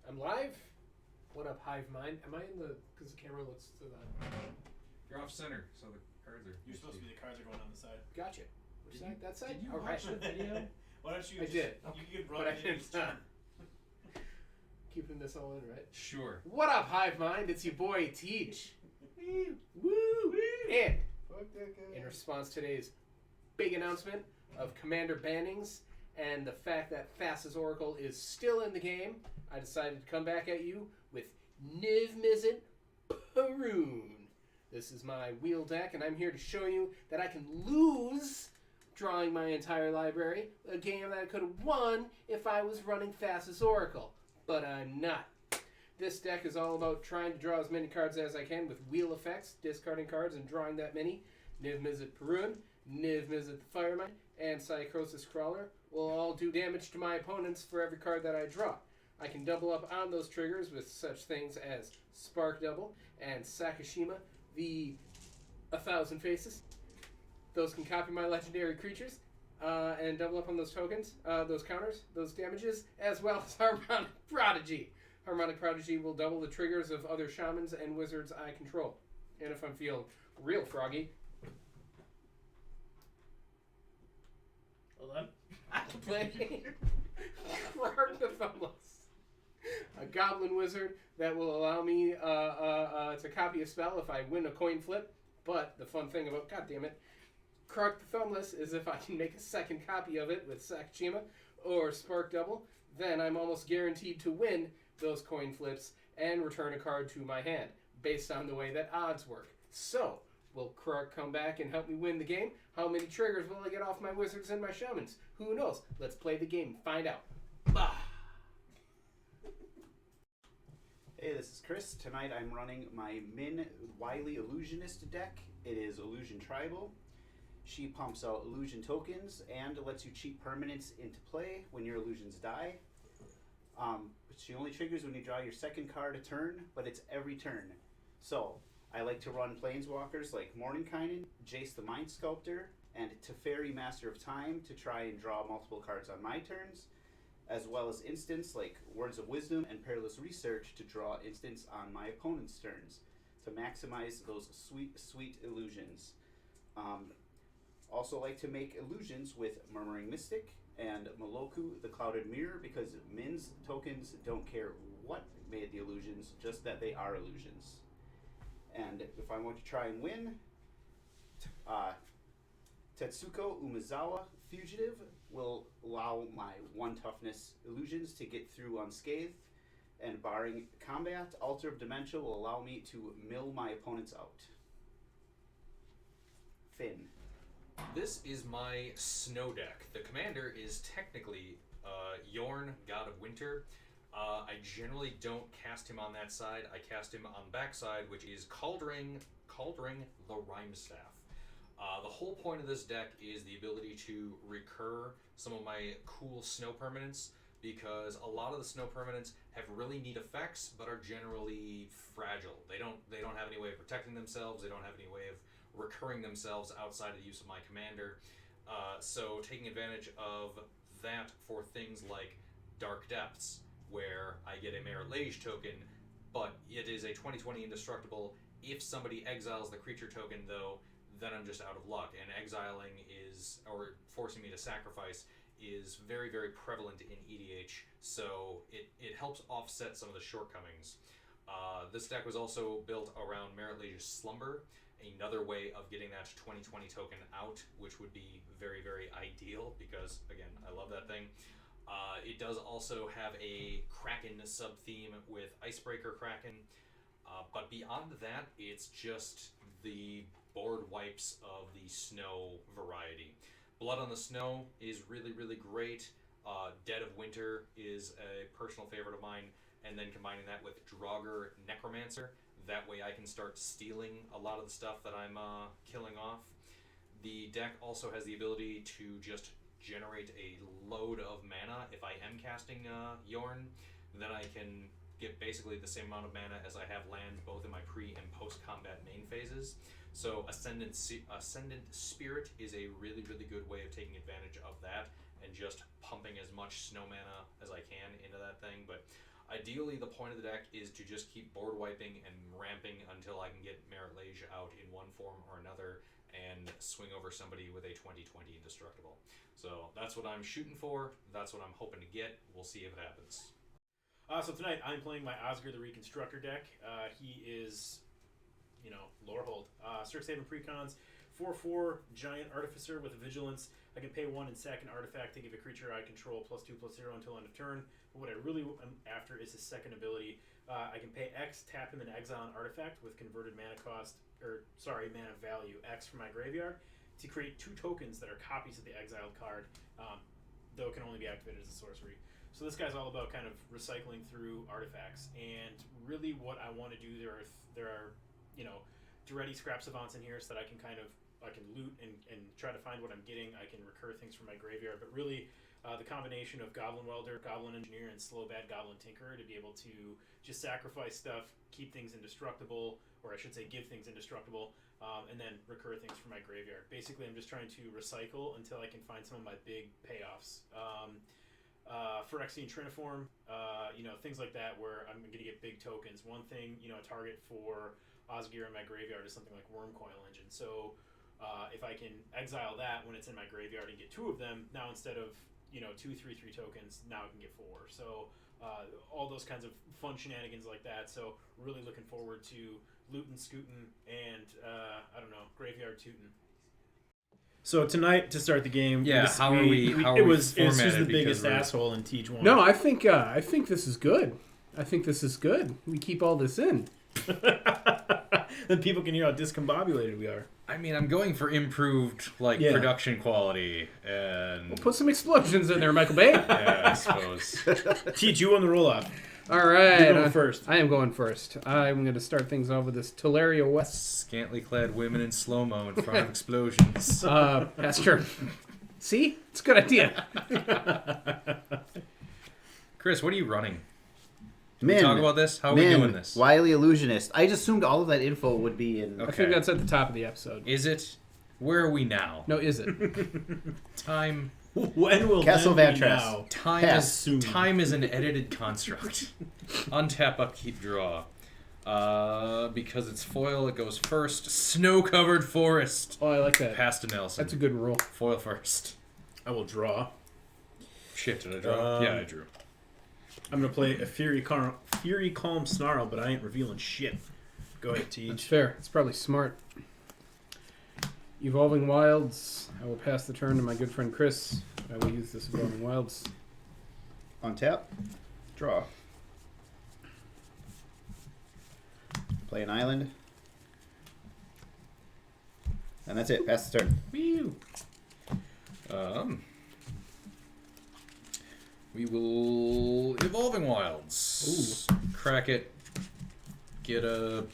I'm live. What up, Hive Mind? Am I in the? Because the camera looks to the. You're off center, so the cards are. You're supposed to be the cards are going on the side. Gotcha. Which side? That side. Did you All watch right. the video? Why don't you? I did. You can run But I it in didn't. each turn. Keeping this all in, right? Sure. What up, Hive Mind? It's your boy Teach. Woo! And Fuck that guy. in response to today's big announcement of Commander bannings and the fact that Thassa's Oracle is still in the game, I decided to come back at you with Niv-Mizzet Perun. This is my wheel deck, and I'm here to show you that I can lose drawing my entire library, a game that I could have won if I was running Thassa's Oracle, but I'm not. This deck is all about trying to draw as many cards as I can with wheel effects, discarding cards and drawing that many. Niv-Mizzet Perun, Niv-Mizzet the Fireman, and Psychosis Crawler will all do damage to my opponents for every card that I draw. I can double up on those triggers with such things as Spark Double and Sakashima, the 1,000 Faces. Those can copy my legendary creatures and double up on those tokens, those counters, those damages, as well as Harmonic Prodigy. Harmonic Prodigy will double the triggers of other shamans and wizards I control. And if I'm feeling real froggy, Hold on. I'll play Clark the Thumbless, a goblin wizard that will allow me to copy a spell if I win a coin flip. But the fun thing about, goddammit, Clark the Thumbless is if I can make a second copy of it with Sakashima or Spark Double, then I'm almost guaranteed to win those coin flips and return a card to my hand, based on the way that odds work. So, will Clark come back and help me win the game? How many triggers will I get off my wizards and my shamans? Who knows? Let's play the game and find out. Bah! Hey, this is Chris. Tonight I'm running my Minn Wily Illusionist deck. It is Illusion Tribal. She pumps out illusion tokens and lets you cheat permanents into play when your illusions die. She only triggers when you draw your second card a turn, but it's every turn. So, I like to run Planeswalkers like Mordenkainen, Jace the Mind Sculptor, and Teferi Master of Time to try and draw multiple cards on my turns, as well as instants like Words of Wisdom and Perilous Research to draw instants on my opponent's turns to maximize those sweet, sweet illusions. Also like to make illusions with Murmuring Mystic and Moloku the Clouded Mirror because Minn's tokens don't care what made the illusions, just that they are illusions. And if I want to try and win, Tetsuko Umezawa Fugitive will allow my 1 toughness illusions to get through unscathed, and barring combat, Altar of Dementia will allow me to mill my opponents out. Finn. This is my snow deck. The commander is technically Jorn, God of Winter. I generally don't cast him on that side. I cast him on the backside, which is Cauldring the Rhymestaff. The whole point of this deck is the ability to recur some of my cool snow permanents, because a lot of the snow permanents have really neat effects, but are generally fragile. They don't have any way of protecting themselves. They don't have any way of recurring themselves outside of the use of my commander. So taking advantage of that for things like Dark Depths, where I get a Merit Lage token, but it is a 20/20 indestructible. If somebody exiles the creature token, though, then I'm just out of luck. And exiling or forcing me to sacrifice, is very, very prevalent in EDH, so it helps offset some of the shortcomings. This deck was also built around Merit Lage's Slumber, another way of getting that 20/20 token out, which would be very, very ideal, because, again, I love that thing. It does also have a Kraken sub-theme with Icebreaker Kraken, but beyond that, it's just the board wipes of the snow variety. Blood on the Snow is really, really great. Dead of Winter is a personal favorite of mine, and then combining that with Draugr Necromancer, that way I can start stealing a lot of the stuff that I'm killing off. The deck also has the ability to just generate a load of mana. If I am casting Jorn, then I can get basically the same amount of mana as I have land both in my pre and post-combat main phases. So Ascendant Spirit is a really, really good way of taking advantage of that and just pumping as much snow mana as I can into that thing. But Ideally, the point of the deck is to just keep board wiping and ramping until I can get Merit Lage out in one form or another and swing over somebody with a 20/20 indestructible. So that's what I'm shooting for. That's what I'm hoping to get. We'll see if it happens. So tonight I'm playing my Osgir the Reconstructor deck. He is, lower hold. Cirque Haven Precons, 4/4 Giant Artificer with a Vigilance. I can pay 1 and sack an artifact to give a creature I control +2/+0 until end of turn. But what I really am after is his second ability. I can pay X, tap him, and exile an artifact with converted mana value X from my graveyard to create 2 tokens that are copies of the exiled card, though it can only be activated as a sorcery. So this guy's all about kind of recycling through artifacts, and really what I want to do, there are Duretti Scrap Savants in here so that I can loot and try to find what I'm getting. I can recur things from my graveyard, but really the combination of Goblin Welder, Goblin Engineer, and Slow Bad Goblin Tinkerer to be able to just sacrifice stuff, keep things indestructible, or I should say give things indestructible, and then recur things from my graveyard. Basically, I'm just trying to recycle until I can find some of my big payoffs. Phyrexian Triniform, things like that where I'm going to get big tokens. One thing, a target for Osgir in my graveyard is something like Wormcoil Engine. So if I can exile that when it's in my graveyard and get 2 of them, now instead of 2 3/3 tokens, now I can get 4. So all those kinds of fun shenanigans like that. So really looking forward to lootin', scootin', and graveyard tootin'. So tonight to start the game, How are we who's the formatted biggest because we're- asshole in Teach 1? No, I think this is good. I think this is good. We keep all this in. Then people can hear how discombobulated we are. I mean, I'm going for improved production quality, and We'll put some explosions in there, Michael Bay. yeah, I suppose. Teach you on the roll off. All right. You're going first. I am going first. I'm going to start things off with this Teleria West. Scantily clad women in slow-mo in front of explosions. Pass turn. See? It's a good idea. Chris, what are you running? Minn, Talk about this? How are we doing this? Wily Illusionist. I just assumed all of that info would be in... Okay. I think that's at the top of the episode. Is it? Where are we now? No, is it? Time. When will Castle then be Vantras. now? Pass. Soon. Time is an edited construct. Untap, upkeep, draw. Because it's foil, it goes first. Snow-covered forest. Oh, I like that. Pass to Nelson. That's a good rule. Foil first. I will draw. Shit, did I draw? Yeah, I drew. I'm going to play a Fury Calm Snarl, but I ain't revealing shit. Go ahead, That's Teach. fair. It's probably smart. Evolving Wilds. I will pass the turn to my good friend Chris. I will use this Evolving Wilds. Untap. Draw. Play an island. And that's it. Pass the turn. Whew. We will Evolving Wilds. Ooh. Crack it. Get a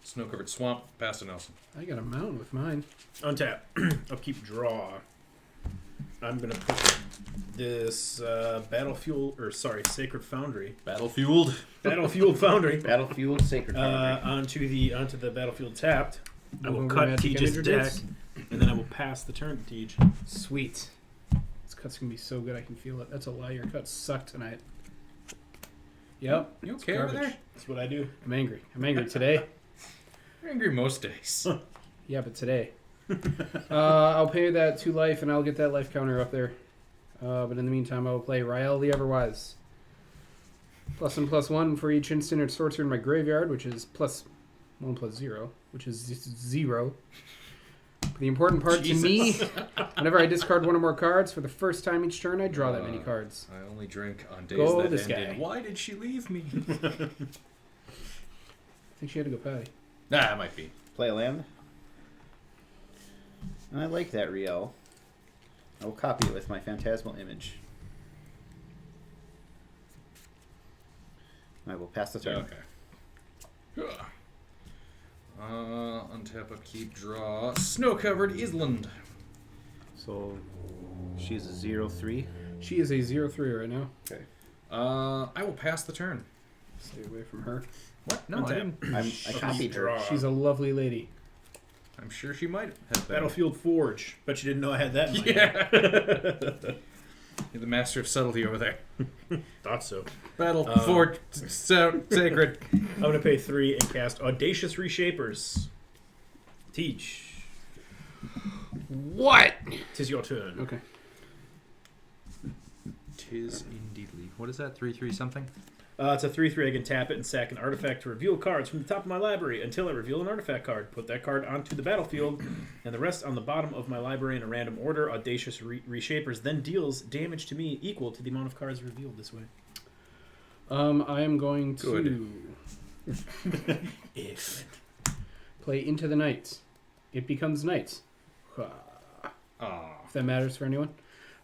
snow-covered swamp. Pass to Nelson. I got a mountain with mine. Untap. Upkeep, draw. I'm going to put this Sacred Foundry. Battlefield. Battlefield Foundry. Battlefield Sacred Foundry. Onto the battlefield tapped. I will Over cut Magic Teach's Energy deck, Drinks? and then I will pass the turn to Teach. Sweet. This cut's going to be so good I can feel it. That's a lie. Your cuts suck tonight. Yep. You It's okay over garbage. there? That's what I do. I'm angry. I'm angry today. You're angry most days. Yeah, but today. I'll pay that 2 life, and I'll get that life counter up there. But in the meantime, I will play Rael the Everwise. +1/+1 for each instant or sorcerer in my graveyard, which is +1/+0, which is 0. The important part to me, whenever I discard 1 or more cards, for the first time each turn, I draw that many cards. I only drink on days Go that this ended. guy. Why did she leave me? I think she had to go potty. Nah, it might be. Play a land. And I like that Riel. I will copy it with my Phantasmal Image. I will pass the turn. Okay. Untap, upkeep, draw. Snow-covered Island. So she's a 0/3. She is a 0/3 right now. Okay. I will pass the turn. Stay away from her. What? No, I Untap. didn't. I copied her. Draw. She's a lovely lady. I'm sure she might have been. Battlefield Forge. Bet you didn't know I had that in my Yeah. You're the master of subtlety over there. Thought so. Battle for sacred. I'm going to pay 3 and cast Audacious Reshapers. Teach. What? Tis your turn. Okay. Tis indeedly. What is that? 3/3 something? It's a 3/3. I can tap it and sack an artifact to reveal cards from the top of my library until I reveal an artifact card. Put that card onto the battlefield, and the rest on the bottom of my library in a random order. Audacious Reshapers then deals damage to me equal to the amount of cards revealed this way. I am going to If. play Into the Night. It becomes night. If that matters for anyone.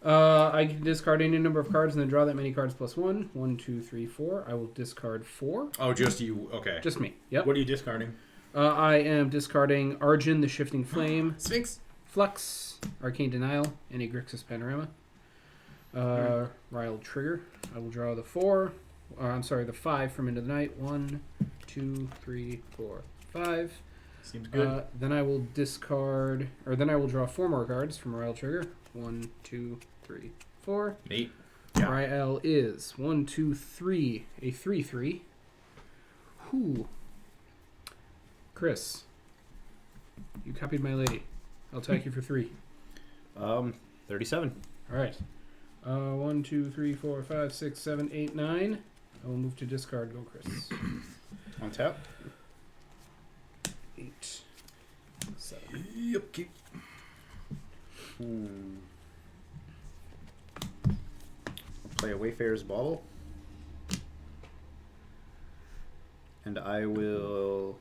I can discard any number of cards and then draw that many cards plus 1. 1, 2, 3, 4. I will discard 4. Oh, just you. Okay. Just me. Yep. What are you discarding? I am discarding Arjun, the Shifting Flame, Sphinx. Flux, Arcane Denial, and a Grixis Panorama. Riled Trigger. I will draw the 5 from Into the Night. 1, 2, 3, 4, 5. Seems good. Then I will discard, or then I will draw 4 more cards from Rile Trigger. 1, 2, 3, 4. Neat. Yeah. Rile is 1, 2, 3, a 3/3. Whoo. Chris, you copied my lady. I'll attack you for 3. 37. All right. 1, 2, 3, 4, 5, 6, 7, 8, 9. I will move to discard. Go, Chris. On tap. 8, 7. Yep. Keep. I'll play a Wayfarer's Bauble. And I will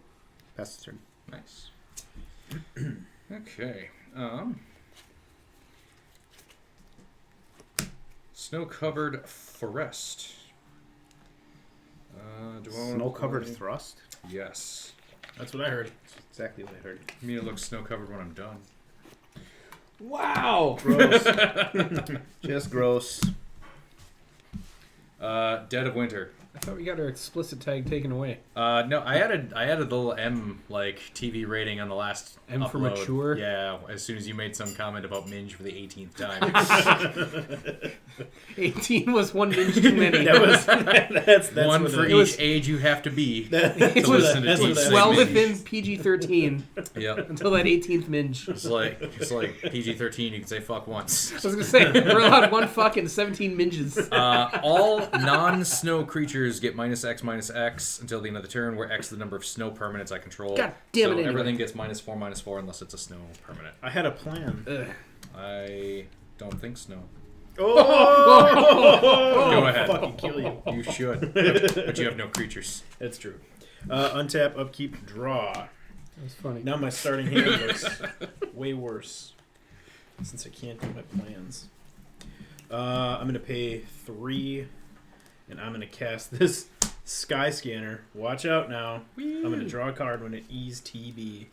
pass the turn. Nice. Okay. Snow-covered forest. Do I wanna Snow-covered play- thrust? Yes. That's what I heard. Exactly what I heard. I mean, it looks snow-covered when I'm done. Wow. Gross. Just gross. Dead of Winter. I thought we got our explicit tag taken away. No, I added the little M like TV rating on the last M upload. for mature? Yeah, as soon as you made some comment about Minge for the 18th time. 18 was one minge too many. That's One what for it each was. age you have to be That- to It listen to that's Deep what Snake that- well Minge. within PG-13 Yep. until that 18th minge. It's like PG-13. You can say fuck once. I was gonna say we're allowed 1 fuck and 17 minges. All non-snow creatures get -X/-X until the end of the turn, where X is the number of snow permanents I control. God damn it, So anyway. everything gets -4/-4 unless it's a snow permanent. I had a plan. Ugh. I don't think snow. Oh! Go ahead. I'll fucking kill you. You should, but you have no creatures. That's true. Untap, upkeep, draw. That's funny. Now my starting hand looks way worse since I can't do my plans. I'm going to pay 3, and I'm going to cast this Sky Scanner. Watch out now. I'm going to draw a card when it E's TB.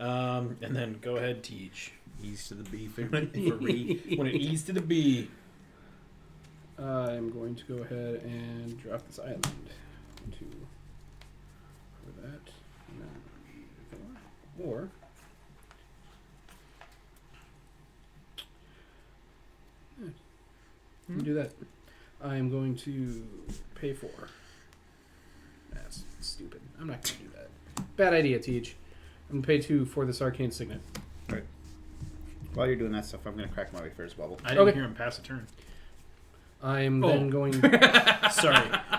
And then go ahead, teach. Ease to the B. When it E's to the B. I'm going to go ahead and drop this island. 2 for that. And then 4. Or you can do that. I am going to pay 4. That's stupid. I'm not going to do that. Bad idea, Teach. I'm going to pay 2 for this arcane signet. While you're doing that stuff, I'm going to crack my Wayfarer's Bauble. I didn't Okay. hear him pass a turn. I'm Oh. then going. Sorry.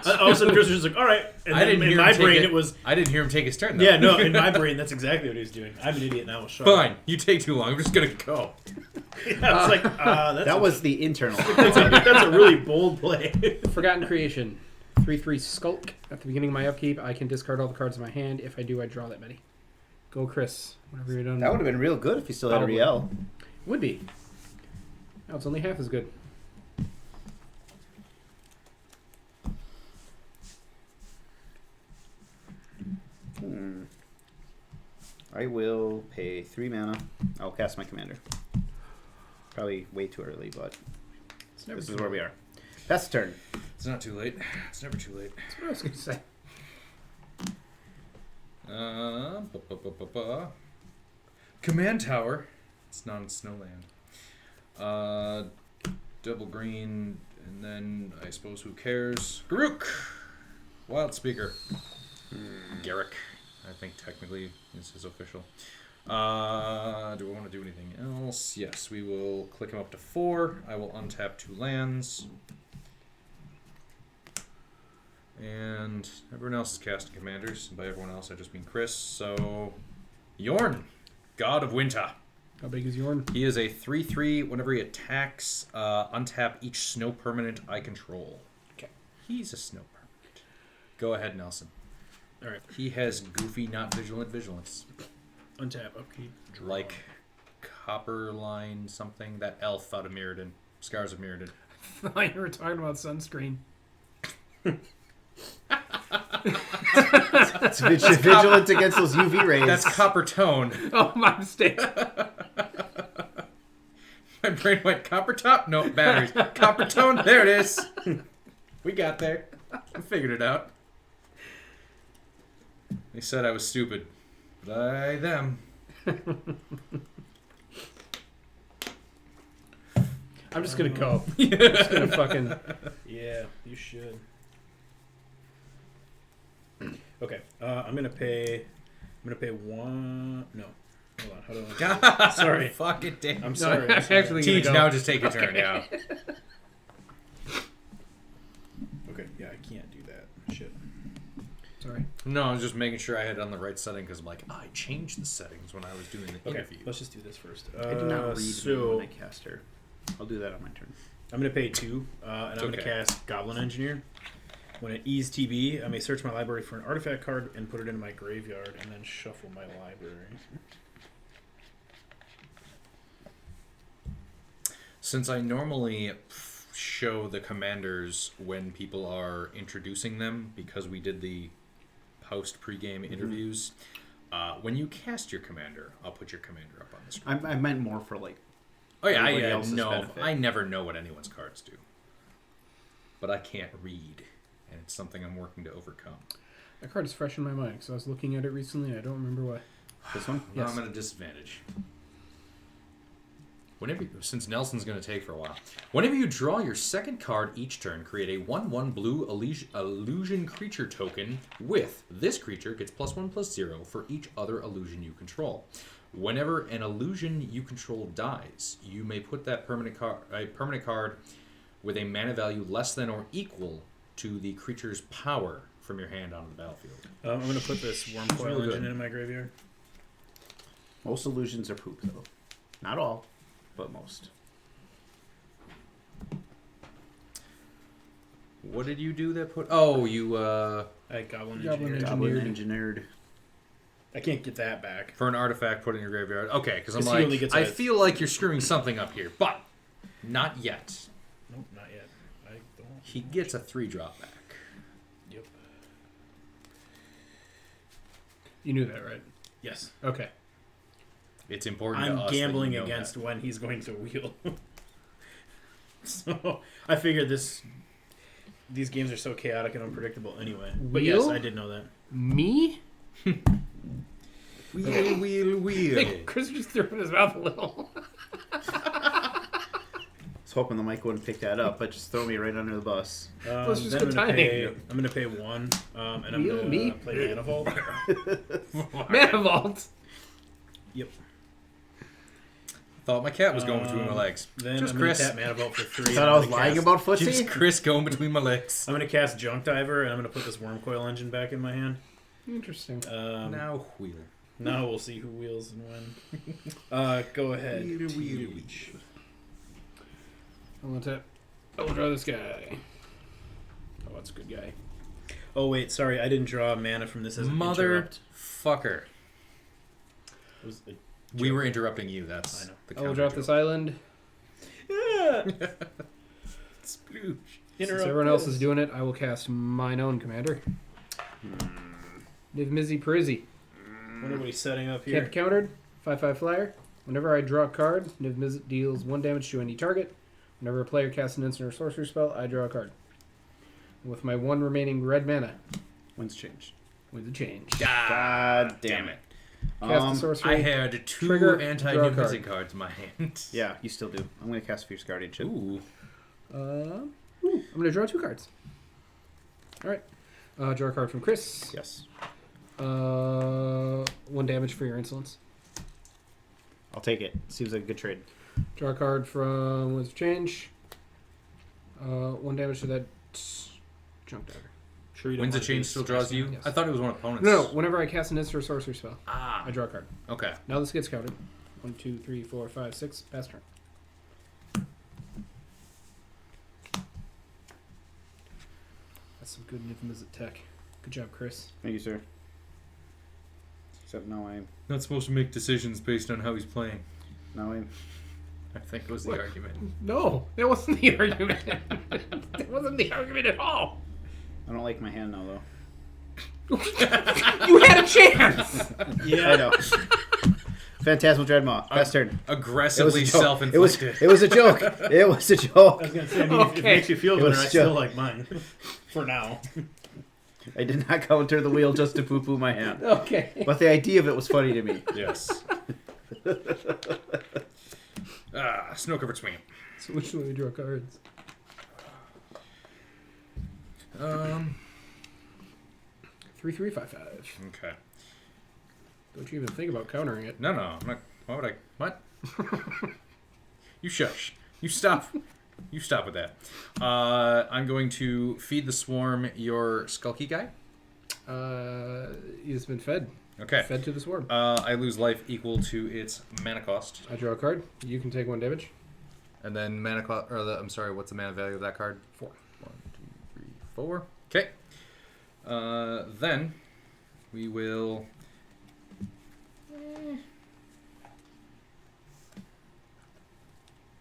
All of a sudden, Chris was just like, all right. And I then didn't in hear my him take brain, it. it was, I didn't hear him take his turn, though. yeah, no, in my brain, that's exactly what he was doing. I'm an idiot and I was shocked. Fine. You take too long. I'm just going to go. I was like, that's That was the internal. that's a really bold play. Forgotten Creation. 3/3 Skulk. At the beginning of my upkeep, I can discard all the cards in my hand. If I do, I draw that many. Go, Chris. Whenever you're done. That would have been real good if you still had a Probably. Riel. Would be. No, it's only half as good. I will pay 3 mana. I'll cast my commander. Probably way too early, but It's never this too is where we late. are. Pass the turn. It's not too late. It's never too late. That's what I was going to say. Command Tower. It's non-snowland. double green, and then I suppose who cares? Garuk! Wild Speaker. Garrick, I think technically is his official. Do I want to do anything else? Yes, we will click him up to 4. I will untap 2 lands. And everyone else is casting commanders. By everyone else, I just mean Chris. So, Jorn, God of Winter. How big is Jorn? He is a 3/3. Whenever he attacks, untap each snow permanent I control. Okay. He's a snow permanent. Go ahead, Nelson. All right. He has goofy, not vigilant vigilance. Untap, upkeep. Like Copper Line something. That elf out of Mirrodin. Scars of Mirrodin. I thought you were talking about sunscreen. It's vigilant against those UV rays. That's Copper Tone. Oh, my mistake. My brain went Copper Top? No, batteries. Copper Tone? There it is. We got there. I figured it out. They said I was stupid. But I them. I'm just going to go. I'm just going to fucking... Yeah, you should. Okay, I'm gonna pay 1. No, hold on. How do I? Sorry. Fuck it, damn. I'm sorry. No, actually Teach, gonna go. now just take a turn, yeah. Okay, yeah, I can't do that. Shit. Sorry. No, I was just making sure I had it on the right setting because I'm like, I changed the settings when I was doing the Okay, interview. let's just do this first. I did not read so when I cast her. I'll do that on my turn. I'm gonna pay 2, and I'm It's gonna okay. cast Goblin Engineer. When it E's TB, I may search my library for an artifact card and put it into my graveyard, and then shuffle my library. Since I normally show the commanders when people are introducing them, because we did the post pregame interviews, when you cast your commander, I'll put your commander up on the screen. I meant more for like. Oh yeah, everybody else's no, benefit. I never know what anyone's cards do, but I can't read, and it's something I'm working to overcome. That card is fresh in my mind because I was looking at it recently and I don't remember why. This one? Now Yes. I'm at a disadvantage. Since Nelson's going to take for a while. Whenever you draw your second card each turn, create a 1/1 blue illusion creature token with this creature gets +1/+0 for each other illusion you control. Whenever an illusion you control dies, you may put that permanent card with a mana value less than or equal to the creature's power from your hand onto the battlefield. I'm going to put this Wormcoil really good. Engine in my graveyard. Most illusions are poop, though. Not all, but most. What did you do that put... Oh, you, I Goblin Goblin Engineer. Goblin Engineered. Engineered. I can't get that back. For an artifact put in your graveyard. Okay, because I'm 'Cause he only like, gets I a- feel like you're screwing something up here, but not yet. Nope, not yet. I don't. He gets a 3-drop back. Yep. You knew that, right? Yes. Okay. It's important to I'm us gambling that you know against that. when he's going to wheel. So I figured these games are so chaotic and unpredictable anyway. But yes, Wheel? I did know that. Me? Wheel. Chris just threw in his mouth a little. I was hoping the mic wouldn't pick that up, but just throw me right under the bus. Let's just Then go I'm gonna timing. pay. I'm gonna pay 1, and I'm Wheel gonna me? play Mana Vault. Mana Vault. Yep. Thought my cat was going between my legs. Then Just I'm gonna Chris. tap Mana Vault for 3. Thought and I was I'm gonna lying cast- about footsie? Just Chris going between my legs. I'm gonna cast Junk Diver, and I'm gonna put this Wormcoil Engine back in my hand. Interesting. Now wheel. Now we'll see who wheels and when. Go ahead. Wheel. I'm gonna tap. I will draw this guy. Oh, that's a good guy. Oh wait, sorry, I didn't draw mana from this as an interrupt. Motherfucker. It was a We were interrupting you. That's I know. the I will drop this island. Sploosh. Since everyone else is doing it, I will cast mine own commander. Niv-Mizzet Prizzy. Wonder what he's setting up Can't here. be countered. 5/5 flyer. Whenever I draw a card, Niv-Mizzet deals 1 damage to any target. Whenever a player casts an instant or sorcery spell, I draw a card. With my 1 remaining red mana, When's changed? with a change. God damn it. Cast the sorcery. I had 2 Trigger, anti draw a Niv-Mizzet card. cards in my hand. Yeah, you still do. I'm going to cast Fierce Guardianship. Ooh. I'm going to draw 2 cards. All right. Draw a card from Chris. Yes. 1 damage for your insolence. I'll take it. Seems like a good trade. Draw a card from Winds of Change. 1 damage to that junk dagger. Sure you don't Winds of want to Change do still draws Smash you? Slam? Yes. I thought it was one opponent's. No, whenever I cast an instant or sorcery spell, Ah. I draw a card. Okay. Now this gets counted. 1, 2, 3, 4, 5, 6. Pass turn. That's some good Niv-Mizzet tech. Good job, Chris. Thank you, sir. Except no aim. Not supposed to make decisions based on how he's playing. No aim. I think was the What? argument. No, that wasn't the argument. That wasn't the argument at all. I don't like my hand now, though. You had a chance. Yeah. I know. Phantasmal Dreadmaw. Best turn. Aggressively joke. self-inflicted. It was a joke. It was a I joke. was gonna say, I mean, if it Okay. makes you feel It better, was I just- still like mine. For now. I did not counter the wheel just to poo-poo my hand. Okay. But the idea of it was funny to me. Yes. Snow covered swinging. So which way we draw cards? 3, 3, 5, 5. Okay. Don't you even think about countering it? No, I'm not. Why would I? What? You shush. You stop. You stop with that. I'm going to feed the swarm your Skulky guy. He's been fed. Okay. Fed to the swarm. I lose life equal to its mana cost, I draw a card. You can take 1 damage. and then mana cost. Or I'm sorry. What's the mana value of that card? 4. 1, 2, 3, 4. Okay. Then we will.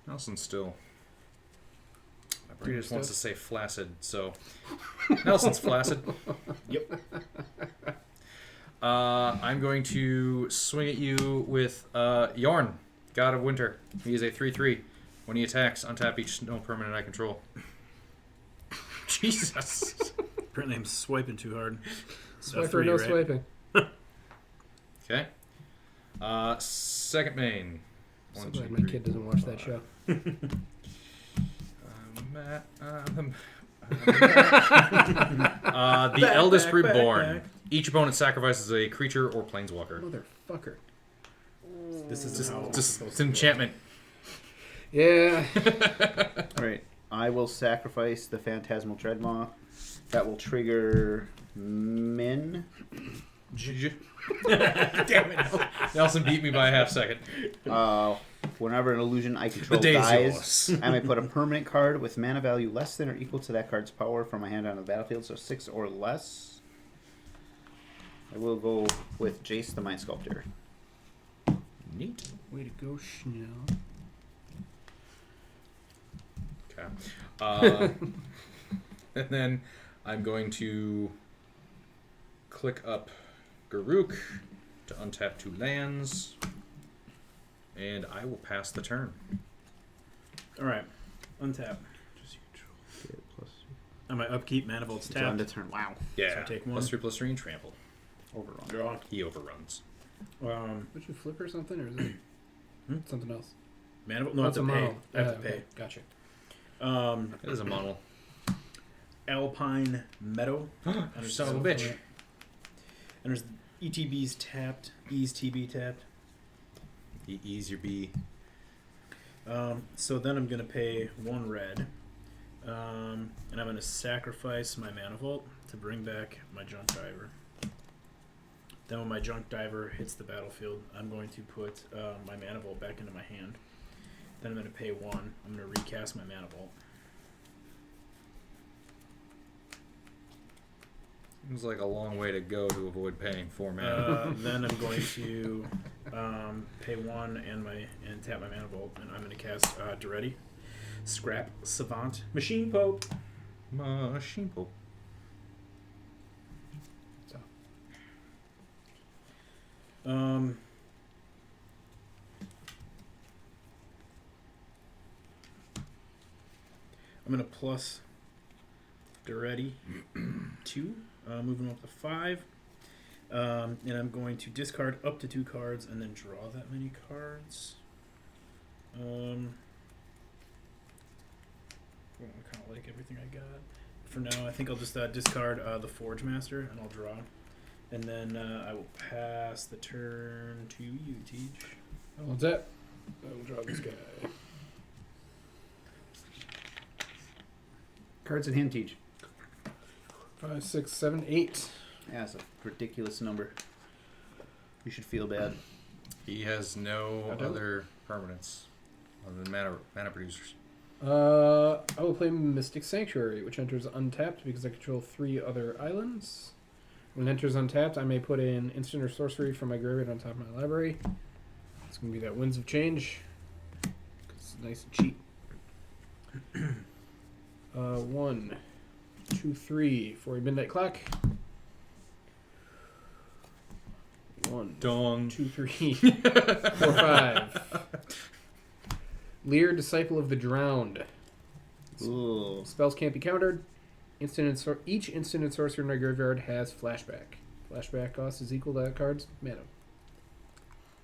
Nelson's still. My brain just wants to say flaccid, so Nelson's flaccid. Yep. I'm going to swing at you with Jorn, God of Winter. He is a 3/3. When he attacks, untap each snow permanent I control. Jesus. Apparently I'm swiping too hard. Swipe or 3, no right? swiping. Okay. Second main. So 1, glad 2, my 3, kid doesn't watch that 4, show. 5. The Eldest Reborn. Each opponent sacrifices a creature or planeswalker. Motherfucker. This is Just, how just it's enchantment. Yeah. Alright. I will sacrifice the Phantasmal Dreadmaw. That will trigger Minn. Damn it. Nelson beat me by a half second. Whenever an illusion I control The dies, Daisios. I may put a permanent card with mana value less than or equal to that card's power from my hand on the battlefield, so 6 or less. I will go with Jace the Mind Sculptor. Neat. Way to go, Schnell. Okay. And then I'm going to click up Garuk to untap 2 lands. And I will pass the turn. Alright. Untap. On my upkeep, Manifold's It's on tapped. the turn. Wow. Yeah. So I take 1. +3/+3 and trample. Overrun. Draw. He overruns. Would you flip or something, or is it something else? Manifold? No, I have That's to a pay. model. I have Yeah, to pay. okay, Gotcha. It is a model. Alpine Meadow. Son of a bitch. And there's ETB's tapped. E's TB tapped. Ease your B. So then I'm going to pay 1 red. And I'm going to sacrifice my Manifold to bring back my Junk Diver. Then when my Junk Diver hits the battlefield, I'm going to put my Manifold back into my hand. Then I'm going to pay 1. I'm going to recast my Manifold. Seems like a long way to go to avoid paying 4 mana. Then I'm going to pay 1 and tap my Manifold, and I'm going to cast Duretti, Scrap Savant, Machine Pope. Machine Pope. I'm going to plus Duretti 2, moving up to 5. And I'm going to discard up to 2 cards and then draw that many cards. 1, for now. I think I'll just discard the Forge Master, and I'll draw. And then I will pass the turn to you, Teach. What's that? I will draw this guy. Cards in hand, Teach. 5, 6, 7, 8. Yeah, that's a ridiculous number. You should feel bad. He has no I don't. other permanents other than mana producers. I will play Mystic Sanctuary, which enters untapped because I control 3 other islands. When it enters untapped, I may put in instant or sorcery from my graveyard on top of my library. It's going to be that Winds of Change. It's nice and cheap. 1, 2, 3 for a midnight clock. 1, Dong. 2, 3, 4, 5. Lear, Disciple of the Drowned. Ooh. Spells can't be countered. Each instant and sorcery in my graveyard has flashback. Flashback cost is equal to that card's mana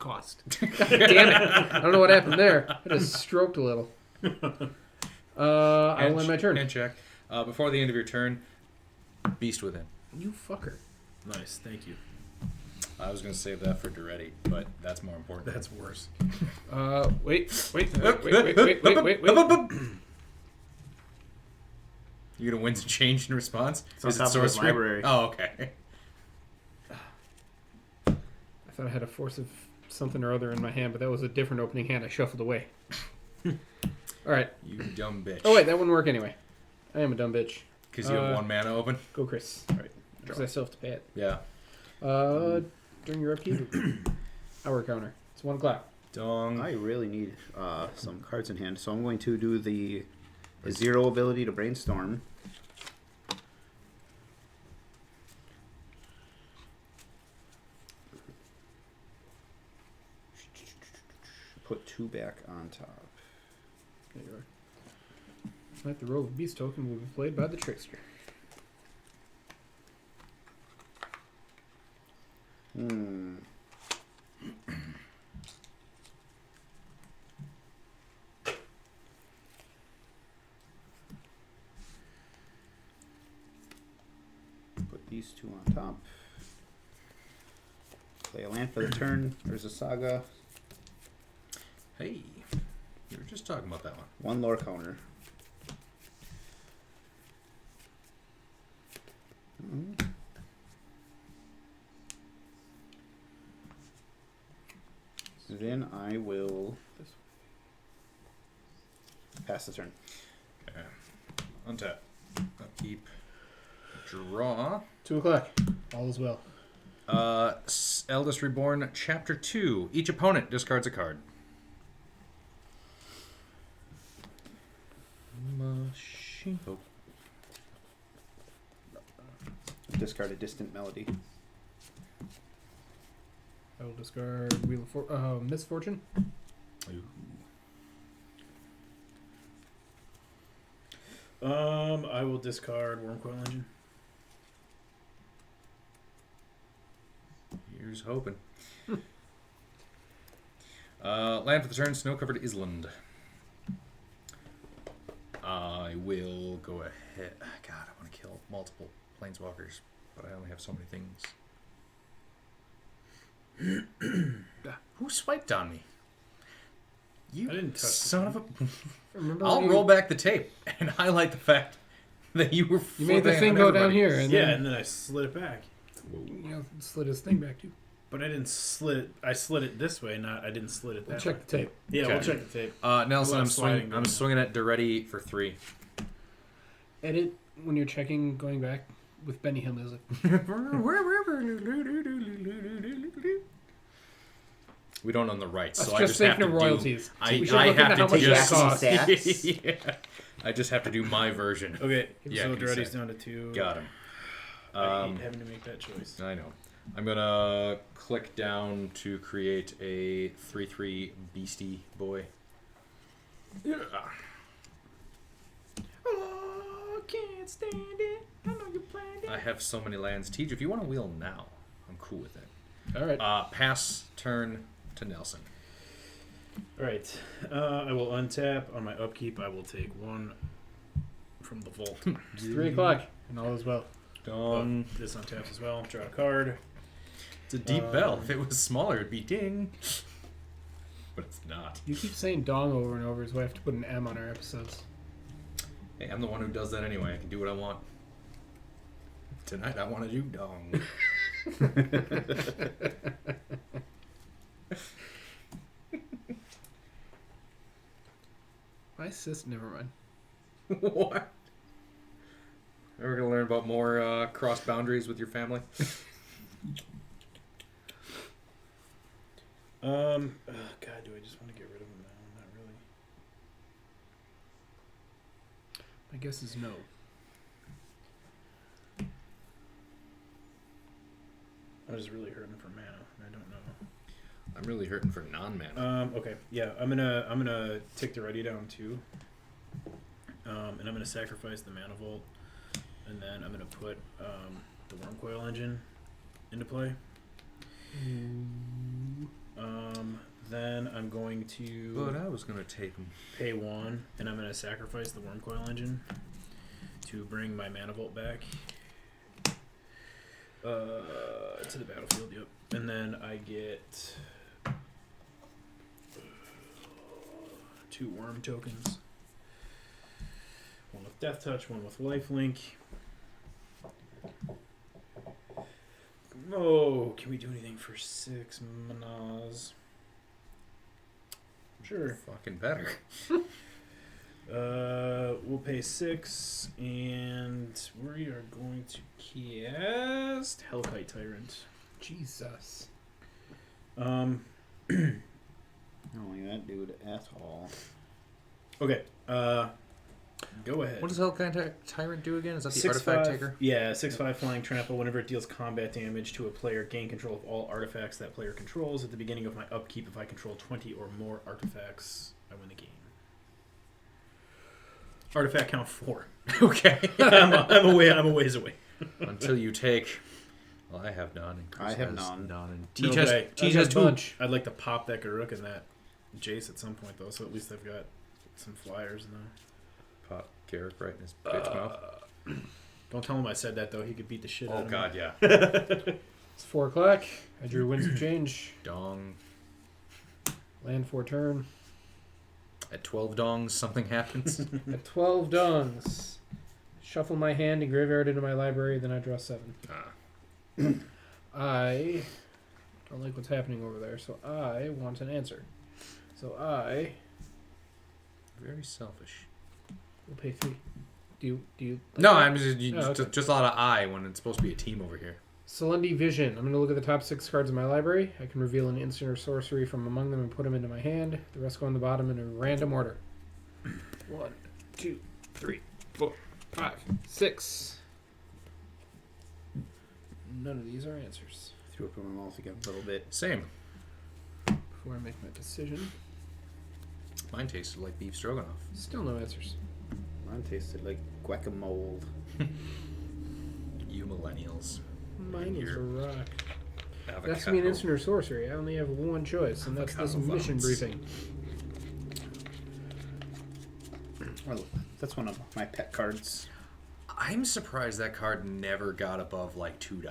cost. God damn it! I don't know what happened there. I just stroked a little. I will end my turn. And check. Before the end of your turn, Beast Within. You fucker. Nice, thank you. I was going to save that for Duretti, but that's more important. That's worse. Wait. You gonna win some change in response? It's on top of his library. Oh, okay. I thought I had a force of something or other in my hand, but that was a different opening hand I shuffled away. Alright. You dumb bitch. Oh, wait, that wouldn't work anyway. I am a dumb bitch. Because you have 1 mana open? Go, Chris. Alright. Because I still have to pay it. Yeah. During your upkeep, hour counter. It's 1 o'clock. Dong. I really need some cards in hand, so I'm going to do the 0 ability to Brainstorm. Put 2 back on top. There you are. Tonight, the role of Beast Token will be played by the Trickster. Put these 2 on top. Play a land for the turn. There's a Saga. Hey. You were just talking about that one. 1 lore counter. Then I will pass the turn. Okay. Untap. Upkeep. Draw. 2 o'clock. All is well. Eldest Reborn, Chapter 2. Each opponent discards a card. Machine. Oh. Discard a Distant Melody. I will discard Wheel of Misfortune. Ooh. I will discard Wormcoil Engine. Here's hoping. Land for the turn, snow-covered island. I will go ahead. God, I want to kill multiple planeswalkers, but I only have so many things. Who swiped on me? You I didn't touch son of a... Remember I'll when roll back the tape and highlight the fact that you were... You made the flipping thing on go down everybody. here, and Yeah, then and then I slid it back. slid his thing back too. But I didn't slit it. I slid it this way, I didn't slit it that We'll way. check the tape. Yeah, we'll Okay. check the tape. Nelson, Well, I'm sliding swinging down. at Duretti for 3. Edit when you're checking going back with Benny Hill music. We don't own the rights, That's so I just just have thinking to of royalties. do. We should I look have into how to much take that back costs. stats. yeah. I just have to do my version. Okay, Yeah, so can you Duretti's say? down to 2. Got him. I hate having to make that choice. I know. I'm gonna click down to create a 3/3 Beastie Boy. Yeah. Oh, can't stand it. I know you planned it. I have so many lands. Teach, if you want to wheel now, I'm cool with it. All right. Pass turn to Nelson. Alright, I will untap. On my upkeep, I will take 1 from the vault. It's 3 o'clock, and all is well. Dong. This untaps as well. Draw a card. It's a deep bell. If it was smaller, it'd be ding. But it's not. You keep saying dong over and over, so I have to put an M on our episodes. Hey, I'm the one who does that anyway. I can do what I want. Tonight I want to do dong. My sis, never mind. What? We're gonna learn about more cross boundaries with your family. Oh, God, do I just want to get rid of him now? Not really. My guess is no. I'm just really hurting for mana. I don't know. I'm really hurting for non-mana. Okay, yeah, I'm gonna take the ready down too. And I'm gonna sacrifice the mana vault, and then I'm gonna put the worm coil engine into play. Then I'm going to But I was gonna take them. pay 1, and I'm gonna sacrifice the worm coil engine to bring my mana vault back to the battlefield. Yep, and then I get 2 worm tokens. One with Death Touch, one with Lifelink. Oh, can we do anything for 6 manas? Sure. Fucking better. We'll pay 6, and we are going to cast Hellkite Tyrant. Jesus. Not only that dude at all. Okay. Go ahead. What does Hellkite Tyrant do again? Is that the 6/5 artifact taker? Yeah, 6/5 flying trample. Whenever it deals combat damage to a player, gain control of all artifacts that player controls. At the beginning of my upkeep, if I control 20 or more artifacts, I win the game. Artifact count 4. Okay. I'm a ways away. Until you take. Well, I have none. And Chris I have has none. And No, Teach but has, I Teach got has a 2. bunch. I'd like to pop that Garruk and that Jace at some point, though, so at least I've got some flyers now. Pop Garrick right in his bitch mouth. Don't tell him I said that, though. He could beat the shit out Oh of me. god, yeah. It's 4 o'clock. I drew Winds of Change. Dong. Land for turn. At 12 dongs, something happens. At 12 dongs. Shuffle my hand and graveyard into my library, then I draw 7. I don't like what's happening over there, so I want an answer. So I Very selfish. will pay 3. Do you like No, that? I'm just, okay. just a lot of I when it's supposed to be a team over here. Solendi Vision. I'm going to look at the top 6 cards in my library. I can reveal an instant or sorcery from among them and put them into my hand. The rest go on the bottom in a random order. 1, 2, 3, 4, 5, 6. None of these are answers. Threw up in my mouth again a little bit. Same. Before I make my decision, Mine tasted like beef stroganoff. still no answers. Mine tasted like guacamole. You millennials. Mine is a Here. rock. Avocado. That's me an instant or sorcery. I only have one choice, and that's this Avocado mission vines. briefing. Well, that's one of my pet cards. I'm surprised that card never got above like $2.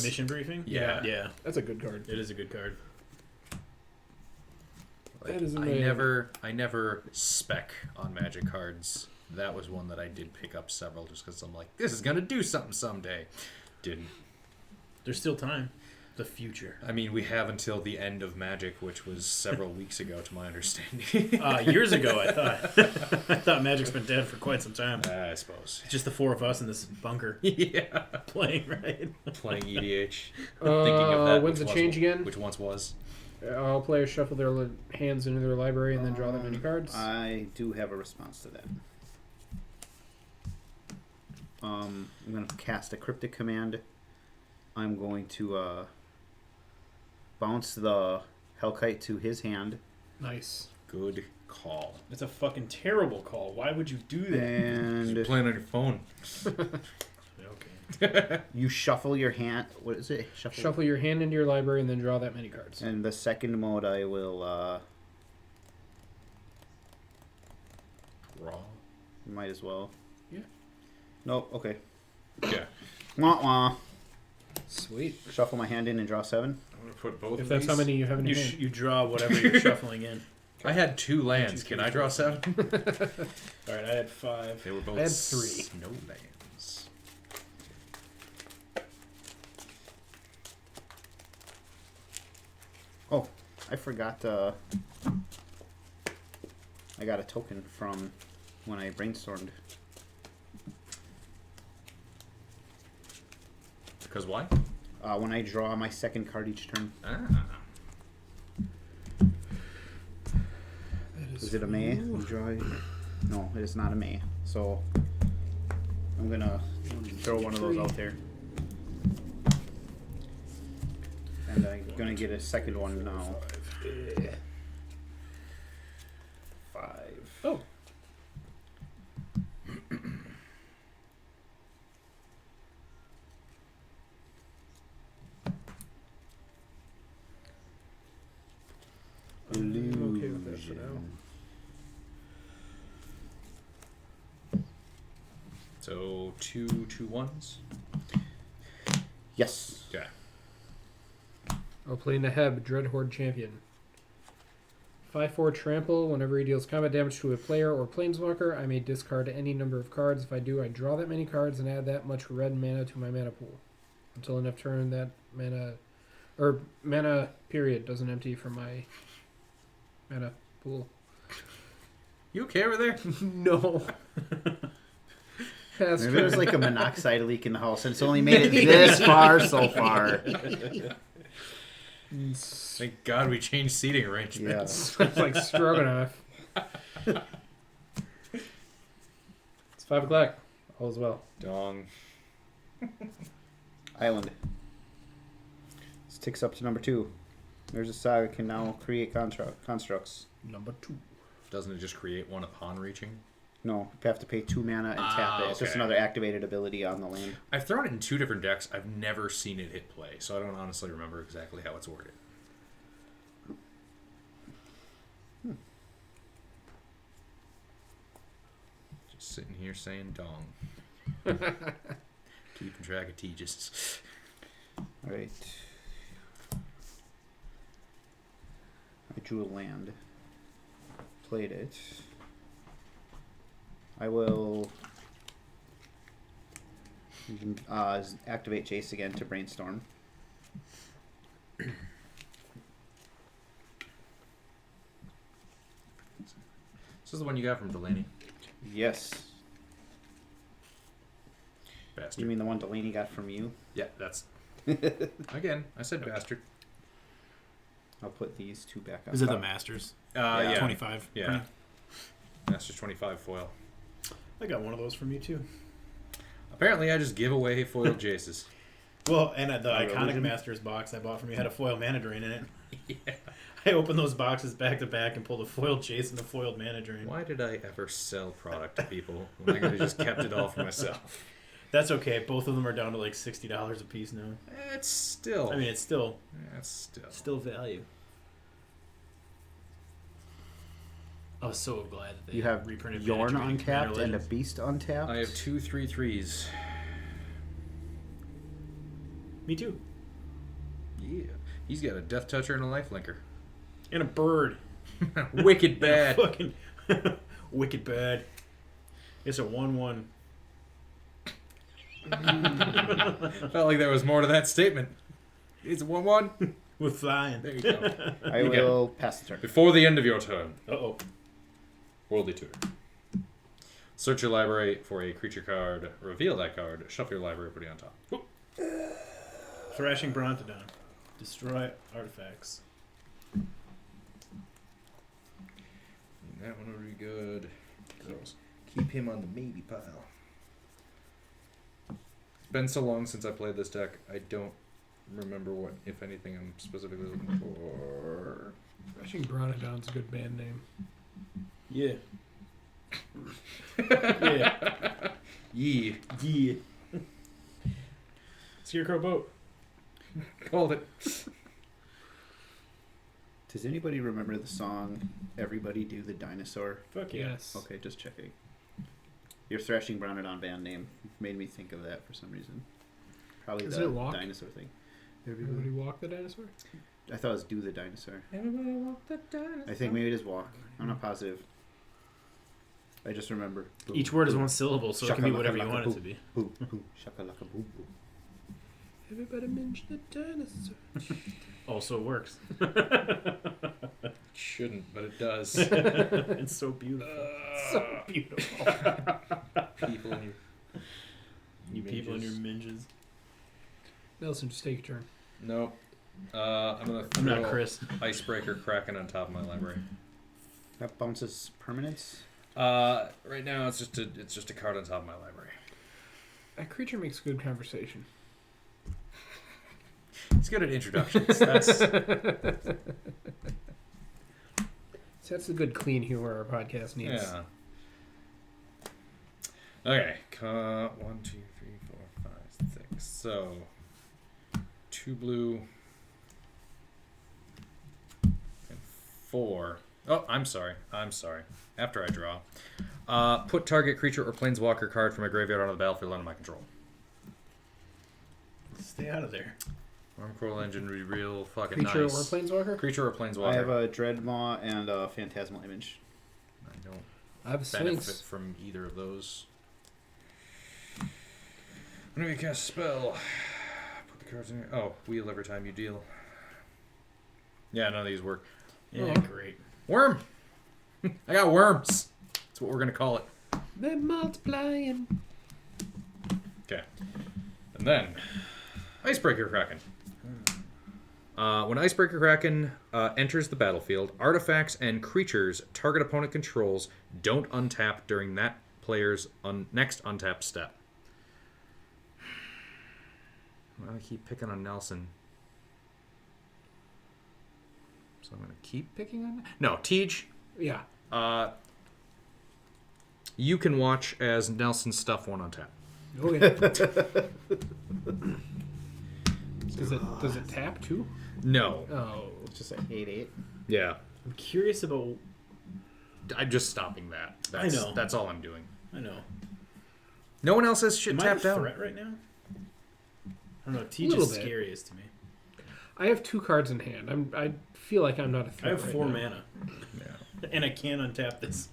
Mission briefing? Yeah. Yeah. That's a good card. It is a good card. Like, That is I amazing. never spec on Magic cards. That was one that I did pick up several just because I'm like, this is gonna do something someday. Didn't. There's still time. The future. I mean, we have until the end of Magic, which was several weeks ago, to my understanding. Years ago, I thought. I thought Magic's been dead for quite some time. I suppose. It's just the 4 of us in this bunker Yeah. playing, right? Playing EDH. Thinking of that. When's the which change was, again? Which once was. All players shuffle their hands into their library and then draw them many cards. I do have a response to that. I'm going to cast a cryptic command. I'm going to bounce the Hellkite to his hand. Nice. Good call. It's a fucking terrible call. Why would you do that? And You're playing on your phone. Okay. you shuffle your hand. What is it? Shuffle your hand into your library and then draw that many cards. And the second mode, I will. Draw. Might as well. Nope. Okay. Yeah. Wah wah. Sweet. Shuffle my hand in and draw 7. I'm gonna put both. If of that's how these. many you have in You, your hand. you draw whatever you're shuffling in. I had 2 lands. Two, Can three, I draw 7? All right, I had 5. They were both I had 3. snow lands. Oh, I forgot. I got a token from when I brainstormed. Because why? When I draw my second card each turn. Ah. Is it a May? You draw it? No, it is not a May. So I'm gonna throw one of those out there. And I'm gonna get a second one now. 5. Oh. I'm okay with that for now. So 2 2-1s. Yes. Okay. I'll play Naheb, Dreadhorde Champion. 5/4 trample. Whenever he deals combat damage to a player or planeswalker, I may discard any number of cards. If I do, I draw that many cards and add that much red mana to my mana pool. Until enough turn that mana period doesn't empty from my mana pool. You okay over there? No. That's Maybe there's like a monoxide leak in the house, and it's only made it this far so far. Thank God we changed seating arrangements. It's like Stroganoff. It's 5 o'clock. All is well. Dong. Island. This ticks up to number 2. There's a saga can now create constructs. Number 2. Doesn't it just create one upon reaching? No, you have to pay 2 mana and tap it. It's just okay. another activated ability on the land. I've thrown it in 2 different decks. I've never seen it hit play, so I don't honestly remember exactly how it's worded. Just sitting here saying dong. Keeping track of Tejas. Alright. I drew a land. Played it. I will activate Jace again to brainstorm. This is the one you got from Delaney. Yes. Bastard. You mean the one Delaney got from you? Yeah, that's... Again, I said bastard. I'll put these 2 back on Is it top. the Masters? Yeah. 25. Yeah. print? Masters 25 foil. I got one of those from you too. Apparently, I just give away foiled Jaces. Well, and the Oh, iconic really? Masters box I bought from you had a foil mana drain in it. Yeah. I opened those boxes back to back and pulled a foiled Jace and a foiled mana drain. Why did I ever sell product to people when I could have just kept it all for myself? That's okay. Both of them are down to like $60 a piece now. It's still... I mean, it's still value. I was so glad that they You have reprinted Jorn Mana Drain untapped Commander and a Legends. Beast untapped. I have 2 3/3s. Me too. Yeah. He's got a Death Toucher and a Lifelinker. And a bird. Wicked bad. Fucking wicked bad. It's a 1/1. Felt like there was more to that statement. It's a 1/1. With flying. There you go. I You get will pass the turn. Before the end of your turn, Uh-oh. Worldly Tutor. Search your library for a creature card, reveal that card, shuffle your library, put it on top. Thrashing Brontodon. Destroy artifacts. That one would be good. Keep him on the maybe pile. It's been so long since I played this deck, I don't remember what, if anything, I'm specifically looking for. Rushing Bronodon's a good band name. Yeah. Yeah. Yee. Yeah. Scarecrow boat. Called it. Does anybody remember the song "Everybody Do the Dinosaur"? Fuck yeah. Yes. Okay, just checking. Your Thrashing Brownodon band name made me think of that for some reason. Probably Is the it walk? dinosaur thing. Everybody walk the dinosaur? I thought it was Do the Dinosaur. Everybody walk the dinosaur. I think maybe it is walk. I'm not positive. I just remember. Boo, Each word is boo, one syllable, so it can be Shakalaka whatever you laka want boo. it to be. Boo, boo, shakalaka boo, boo. Everybody mention the dinosaur. Also works. Shouldn't, but it does. It's so beautiful. So beautiful. People in your You people and your minges. Nelson, just take your turn. Nope. I'm gonna I'm not throw Chris. Icebreaker Kraken on top of my library. That bounces permanence. Right now it's just a card on top of my library. That creature makes good conversation. It's good at introductions. That's So that's the good clean humor our podcast needs. yeah. Okay. 1, 2, 3, 4, 5, 6. So 2 blue and 4. Oh, I'm sorry. After I draw, put target creature or planeswalker card from my graveyard onto the battlefield under my control. Stay out of there. Armcoral Engine would be real fucking Creature nice. or planeswalker? Creature or planeswalker. I have a Dreadmaw and a Phantasmal Image. I don't I have a benefit Sphinx. from either of those. When we cast a spell, put the cards in here. Oh, wheel every time you deal. Yeah, none of these work. Yeah, Oh. great. Worm! I got worms. That's what we're going to call it. They're multiplying. Okay. And then, Icebreaker Kraken. When Icebreaker Kraken enters the battlefield, artifacts and creatures target opponent controls don't untap during that player's next untapped step. I keep picking on Nelson. So I'm going to keep picking on... No, Tej. Yeah. You can watch as Nelson's stuff won't untap. Okay. Does it tap too? No. Oh. It's just an 8/8. Yeah. I'm curious about. I'm just stopping that. I know. That's all I'm doing. I know. No one else has shit Am I tapped the down. threat right now? I don't know. Teach Little is bit. scariest to me. I have 2 cards in hand. I feel like I'm not a I threat. have right 4 now. mana, and I can't untap this.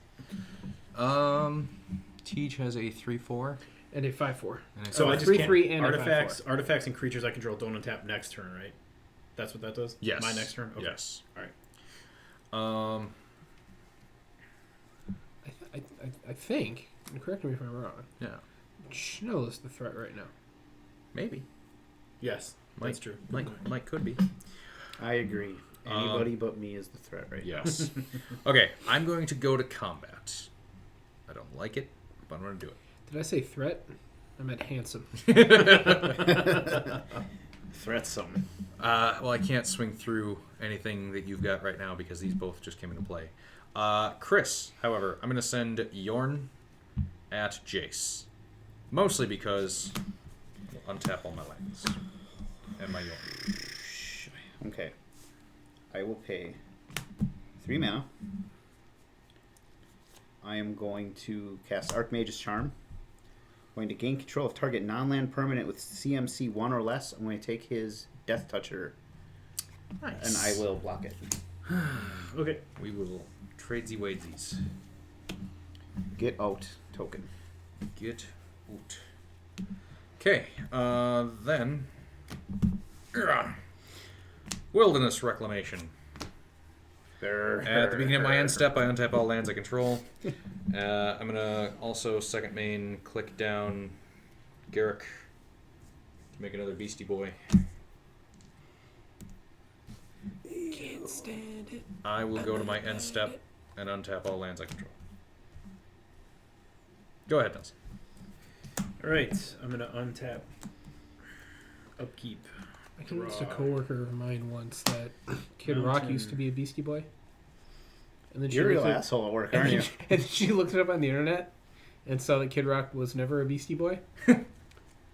Teach has a 3/4. And a 5/4. So Oh, I just 3/3 can't. and a Artifacts and creatures I control don't untap next turn, right? That's what that does. Yes. My next turn. Okay. Yes. All right. I think, and correct me if I'm wrong, Yeah. Schnell is the threat right now. Maybe. Yes, that's true. Mike could be. I agree. Anybody but me is the threat right now. Yes. Okay, I'm going to go to combat. I don't like it, but I'm going to do it. Did I say threat? I meant handsome. Threatsome. Well, I can't swing through anything that you've got right now because these both just came into play. Chris, however, I'm going to send Jorn at Jace. Mostly because I'll untap all my lands. And my Jorn. Okay. I will pay 3 mana. I am going to cast Archmage's Charm. I'm going to gain control of target non-land permanent with CMC 1 or less. I'm going to take his Death Toucher, Nice. and I will block it. Okay. We will trade the wadesies. Get out token. Get out. Okay, then... Wilderness Reclamation. At the beginning of my end step, I untap all lands I control. I'm going to also second main click down Garrick to make another Beastie Boy. Can't stand it. I will go to my end step and untap all lands I control. Go ahead, Nelson. All right. I'm gonna untap. Upkeep. I convinced a Draw. coworker of mine once that Kid Rock Mountain. used to be a Beastie Boy. And then You're a real looked it- asshole at work, and aren't then you? she- and she looked it up on the internet and saw that Kid Rock was never a Beastie Boy.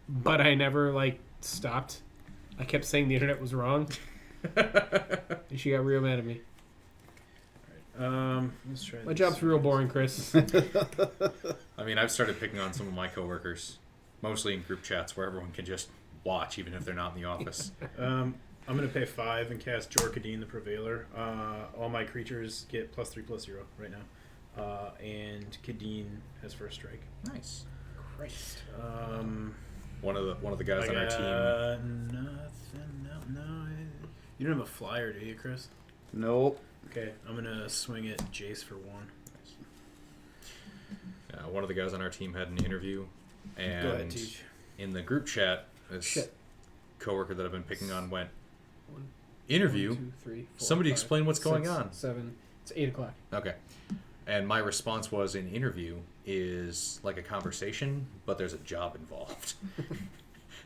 But I never stopped. I kept saying the internet was wrong, and she got real mad at me. All right. Let's try. My this. job's real boring, Chris. I mean, I've started picking on some of my coworkers, mostly in group chats where everyone can just watch, even if they're not in the office. I'm going to pay 5 and cast Jorkadine the Prevailer. All my creatures get +3/+0 right now. And Kadeen has first strike. Nice. Christ. One of the guys I on our got team. nothing. No. You don't have a flyer, do you, Chris? Nope. Okay, I'm going to swing at Jace for 1. One of the guys on our team had an interview, and Go ahead, Teach. in the group chat, this Shit. coworker that I've been picking on went, One, interview? 1, 2, 3, 4, Somebody 5, explain what's going 6, on. 7. It's 8 o'clock. Okay. And my response was, an interview is like a conversation, but there's a job involved.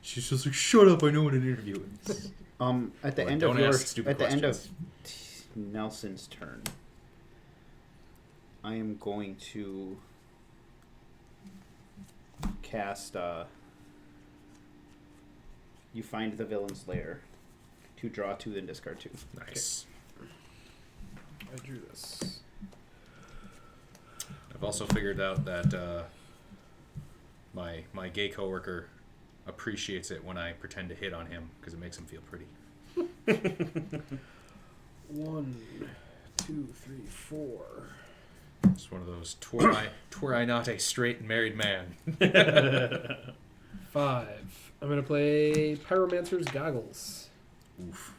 She's just like, shut up, I know what an interview is. At the Like, end don't of ask stupid end of questions. Nelson's turn, I am going to cast you find the villain's lair. To draw 2, then discard 2. Nice. I drew this. I've also figured out that my gay coworker appreciates it when I pretend to hit on him because it makes him feel pretty. 1, 2, 3, 4. It's one of those twere I not a straight married man. 5. I'm going to play Pyromancer's Goggles. Oof.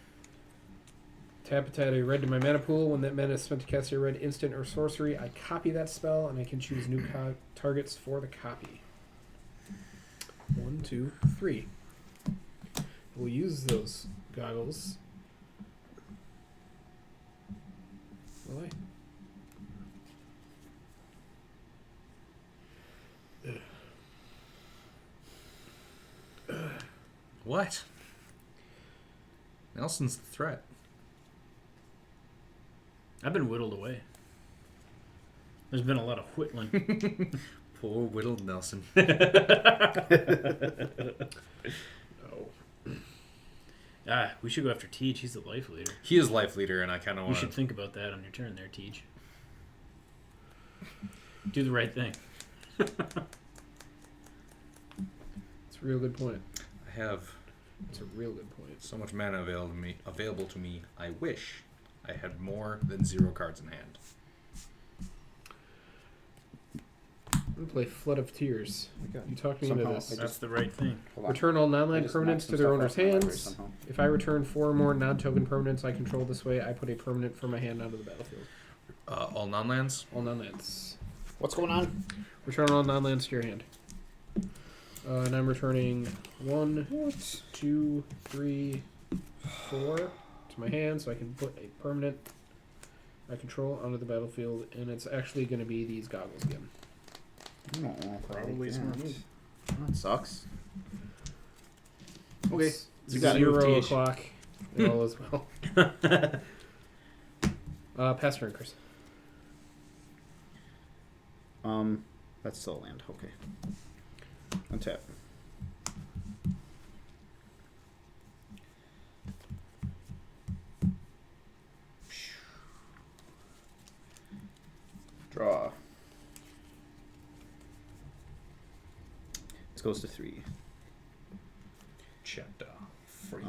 Tap it to add a red to my mana pool. When that mana is spent to cast a red instant or sorcery, I copy that spell and I can choose new targets for the copy. 1, 2, 3. We'll use those goggles. Will I? What? Nelson's the threat. I've been whittled away. There's been a lot of whittling. Poor whittled Nelson. No. We should go after Teach. He's the life leader. He is life leader, and I kind of You want should to. think about that on your turn there, Teach. Do the right thing. It's a real good point. I have It's a real good point. so much mana available to me. I wish I had more than 0 cards in hand. I'm going to play Flood of Tears. You talked me into Somehow this. I That's the right thing. Hold on. Return all I non-land just permanents knocked to some their stuff owner's off my library hands. somehow. If I return 4 or more non-token permanents I control this way, I put a permanent from my hand onto the battlefield. All non-lands? All non-lands. What's going on? Return all non-lands to your hand. And I'm returning 1, 2, 3, 4 to my hand, so I can put a permanent I control onto the battlefield, and it's actually going to be these goggles again. Probably a smart move. That sucks. Okay. It's You got it. 0 Teach. o'clock. All as well. Pass turn, Chris. That's still a land. Okay. Untap. Draw. This goes to 3. Checked free. Is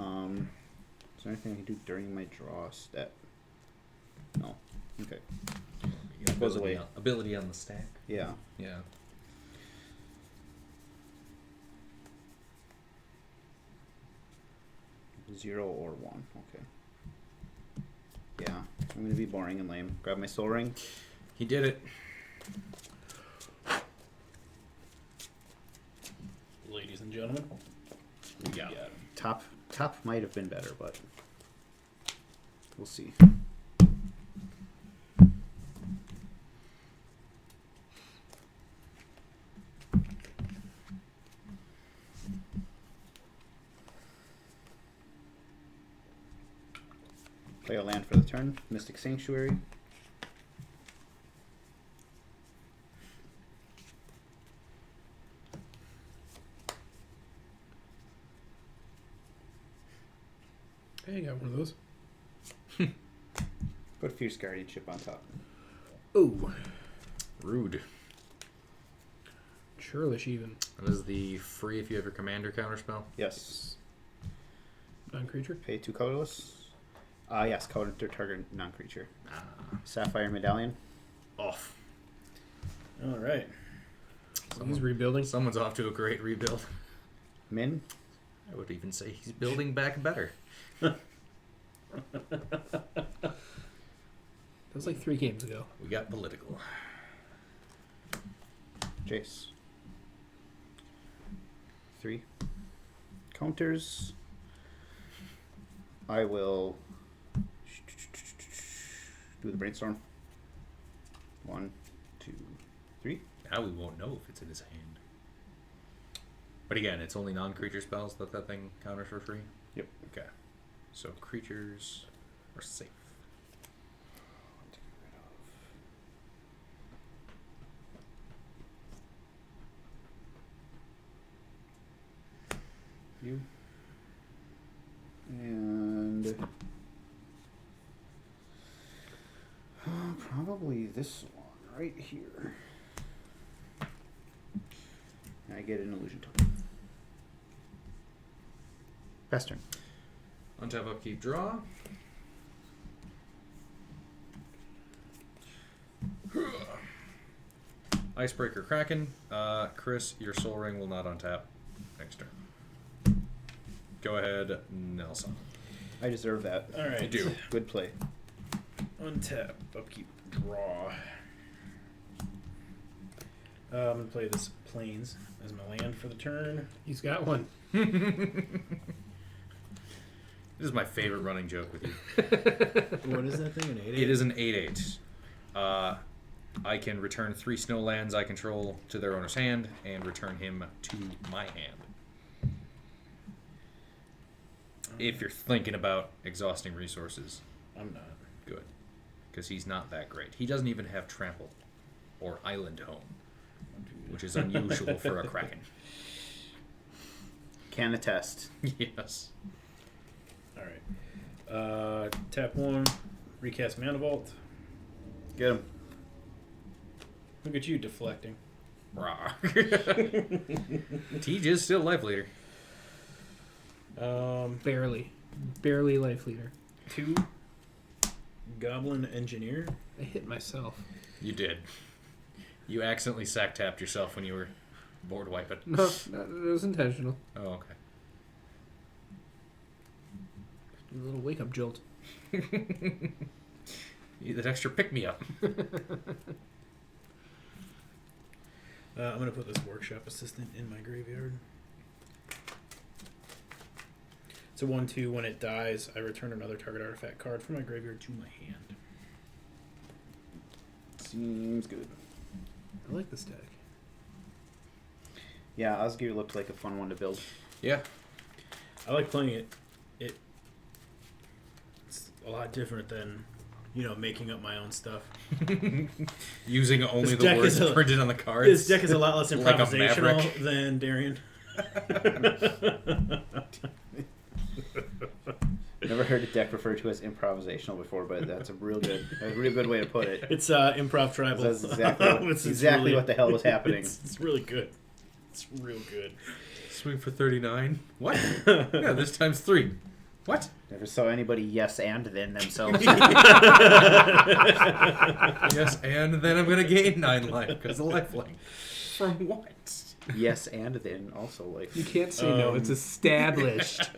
there anything I can do during my draw step? No. Okay. goes away. Ability on the stack. Yeah. Yeah. Zero or 1. Okay. Yeah. I'm gonna be boring and lame. Grab my soul ring. He did it. Ladies and gentlemen, We got it. Top might have been better, but we'll see. Play a land for the turn. Mystic Sanctuary. Hey, I got one of those. Put Fierce Guardianship on top. Ooh. Rude. Churlish even. And this is the free if you have your commander counterspell. Yes. Non-creature. Pay 2 colorless. Yes, counter target non-creature. Ah, Sapphire Medallion. off. All right. He's rebuilding. Someone's off to a great rebuild. Minn. I would even say he's building back better. That was like 3 games ago. We got political. Jace. 3 counters. I will do the brainstorm. 1, 2, 3. Now we won't know if it's in his hand. But again, it's only non-creature spells that thing counters for free? Yep. Okay. So creatures are safe. You. And probably this one right here. And I get an illusion token. Best turn. Untap, upkeep, draw. Icebreaker, Kraken. Chris, your Soul Ring will not untap next turn. Go ahead, Nelson. I deserve that. All right. You do. Good play. Untap, upkeep, draw. I'm going to play this Plains as my land for the turn. He's got one. This is my favorite running joke with you. What is that thing, an 8/8? It is an 8/8. I can return 3 snow lands I control to their owner's hand and return him to my hand. If you're thinking about exhausting resources, I'm not. good. Because he's not that great. He doesn't even have trample or island home, which is unusual for a Kraken. Can attest. Yes. All right. Tap 1, recast Mana Vault. Get him. Look at you deflecting. Rawr. Tej is still life leader. Barely life leader. 2, Goblin Engineer. I hit myself. You did. You accidentally sack tapped yourself when you were board wiping. No, it was intentional. Oh, okay. A little wake up jolt. You need that extra pick me up. I'm going to put this Workshop Assistant in my graveyard. It's a 1/2. When it dies, I return another target artifact card from my graveyard to my hand. Seems good. I like this deck. Yeah, Osgir looked like a fun one to build. Yeah. I like playing it. It's a lot different than, making up my own stuff. Using only This the deck words is printed on the cards. This deck is a lot less Like a improvisational maverick. than Darian. Never heard a deck referred to as improvisational before, but that's a real good way to put it. It's improv tribal. That's exactly It's exactly really- what the hell was happening. It's really good. It's real good. Swing for 39. What? Yeah, this time's 3. What? Never saw anybody yes and then themselves. Yes, and then I'm going to gain 9 life because of lifelink. From what? Yes and then also like. You can't say no. It's established.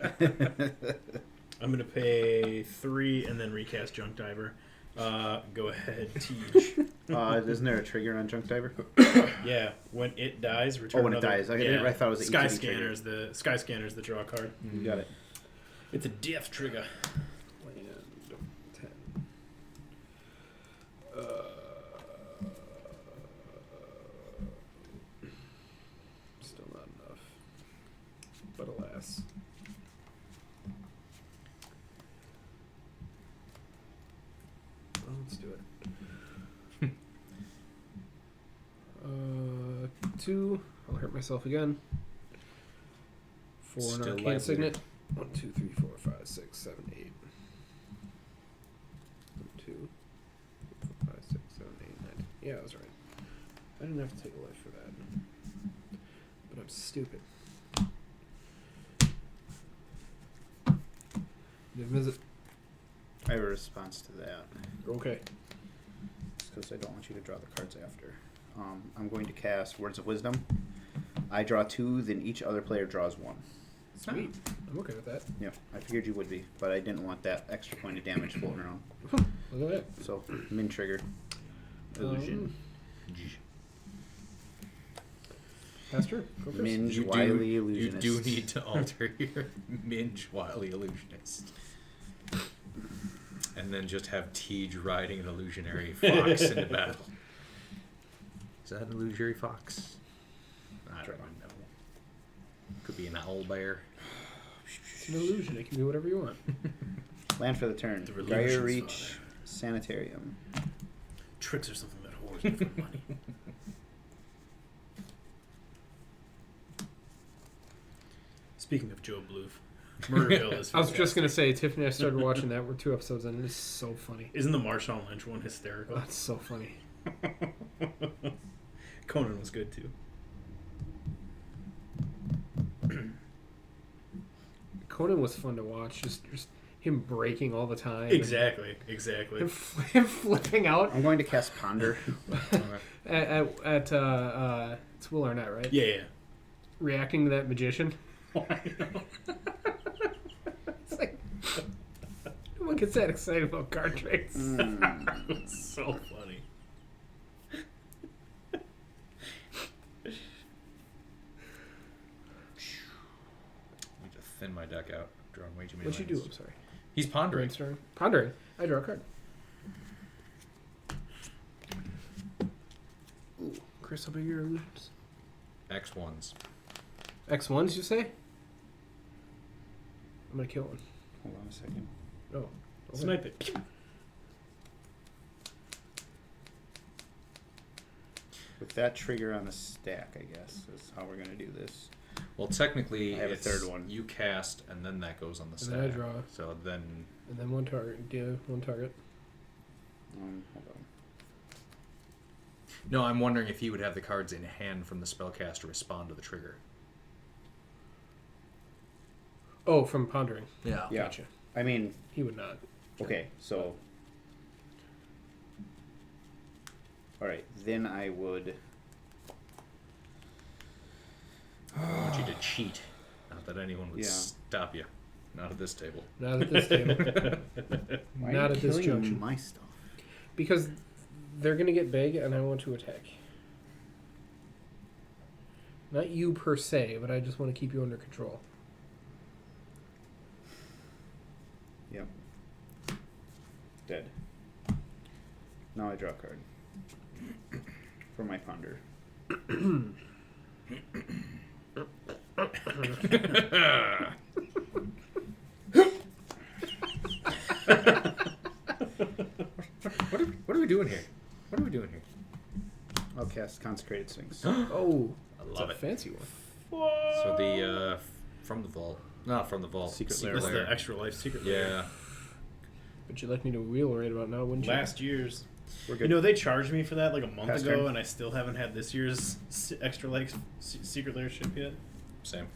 I'm going to pay 3 and then recast Junk Diver. Go ahead, Tej. Isn't there a trigger on Junk Diver? Yeah, when it dies, return when it another- dies. I thought it was an Sky ETB Scanner is the Sky Scanner is the draw card. You got it. It's a death trigger. Land 10. Still not enough. But alas. Well, let's do it. 2. I'll hurt myself again. 4 Still an arcane life signet. 1, 2, 3, 4, 5, 6, 7, 8. 1, 2, 5, 6, 7, 8, 9. Yeah, I was right. I didn't have to take a life for that. but I'm stupid. Niv-Mizzet. I have a response to that. Okay. Because I don't want you to draw the cards after. I'm going to cast Words of Wisdom. I draw 2, then each other player draws 1. Sweet. I'm okay with that. Yeah, I figured you would be, but I didn't want that extra point of damage floating around. Look at that. So, Minn trigger. Illusion. Pastor, go first. Minge, You Wily you Illusionist. do need to alter your Minge Wily Illusionist. And then just have Tej riding an illusionary fox into battle. Is that an illusionary fox? I don't know. Could be an owl bear. It's an illusion. It can do whatever you want. Land for the turn. The Dire Relution's Reach, Sanitarium. Tricks are something that whores do for money. Speaking of Joe Bloof, Murderville is I was just gonna fantastic. say, Tiffany, I started watching that. We're 2 episodes in, and it's so funny. Isn't the Marshawn Lynch one hysterical? That's so funny. Conan was good too. Conan was fun to watch. Just him breaking all the time. Exactly. And him flipping out I'm going to cast Ponder. at it's Will Arnett, right? Yeah. Reacting to that magician. It's like no one gets that excited about card tricks. It's so funny. Need to thin my deck out. Drawing way too many What'd you do? lands. I'm sorry. He's pondering. Brain's turn. Pondering. I draw a card. Ooh, Chris, how big are your illusions? X1s. X1s, you say? I'm gonna kill one. Hold on a second. Oh. Okay. Snipe it. With that trigger on the stack, I guess, is how we're going to do this. Well, technically, I have a it's third one. You cast, and then that goes on the And stack. then I draw. So then, And then one target. Do one target. Hold on. no, I'm wondering if he would have the cards in hand from the spellcast to respond to the trigger. Oh, from pondering. Yeah. Yeah. Gotcha. I mean, He would not. okay, so. Alright, then I would. I want you to cheat. Not that anyone would Yeah. stop you. Not at this table. Not at this table. Why Not are at you this killing junction. my stuff? Because they're gonna get big, and I want to attack. Not you per se, but I just want to keep you under control. Yep. Dead. Now I draw a card. For my ponder. What are we doing here? What are we doing here? I'll cast Consecrated Sphinx. Oh, I it's love a it. fancy one. So the from the vault, not from the vault, Secret This is the extra life secret layer. Yeah. But you'd like me to wheel right about now, wouldn't you? Last year's. We're You good. know, they charged me for that like a month Pass ago, turn. and I still haven't had this year's extra life secret layer ship yet. Same.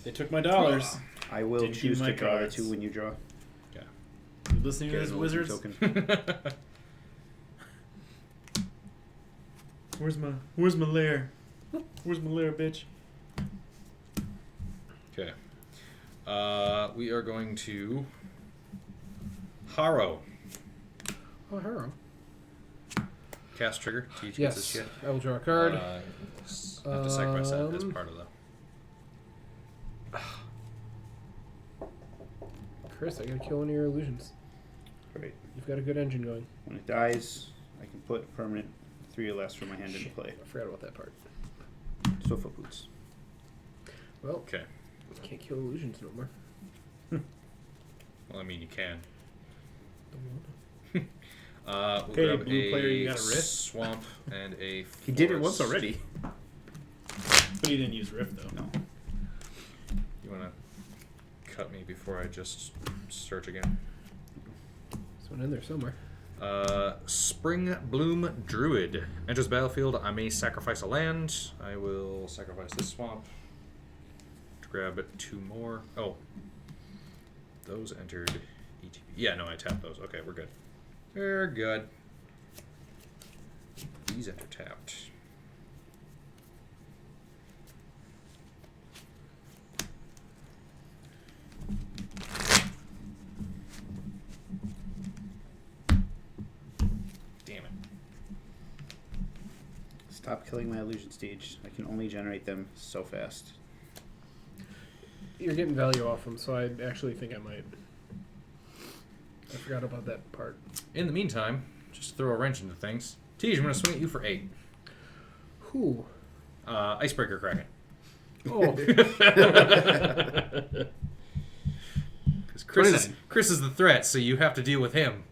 They took my dollars. I will Didn't give choose me to my draw the cards. 2 when you draw. You listening to Get this, an illusion wizards? token. Where's my lair? Where's my lair, bitch? Okay. We are going to Harrow. Oh, Harrow. Cast trigger. Teach gets this Yes, shit. I will draw a card. Have to sacrifice that as Um, part of the. Chris, I gotta kill one of your illusions. Great. You've got a good engine going. When it dies, I can put permanent 3 or less from my hand into Shit, play. I forgot about that part. Sofa boots. Well, Okay. can't kill illusions no more. Well, I mean, you can. Don't We'll Okay, grab blue a player, you got a rift? swamp and a. He did it once forest. already. But he didn't use Rift though. No. You want to cut me before I just search again? There's one in there somewhere. Spring Bloom Druid. Enters battlefield. I may sacrifice a land. I will sacrifice this swamp. grab 2 more. Oh. Those entered ETB. Yeah, no, I tapped those. Okay, we're good. We're good. These enter tapped. Damn it. Stop killing my illusion stage. I can only generate them so fast. You're getting value off them, so I actually think I might. I forgot about that part. In the meantime, just to throw a wrench into things, Tej, I'm going to swing at you for 8. Who? Icebreaker Kraken. Oh. Because Chris is the threat, so you have to deal with him.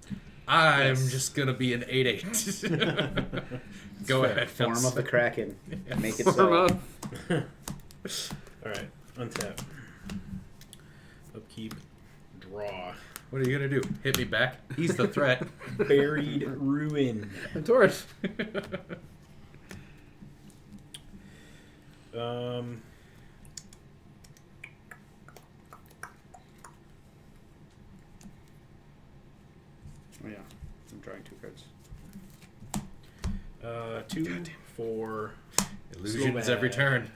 I'm just going to be an 8/8. Go ahead. Form of the Kraken. Make it Form so. of. Alright, untap. Upkeep. Draw. What are you going to do? Hit me back? He's the threat. Buried Ruin. A torch. Oh yeah, I'm drawing 2 cards. 2 for Illusions Slowbad. every turn.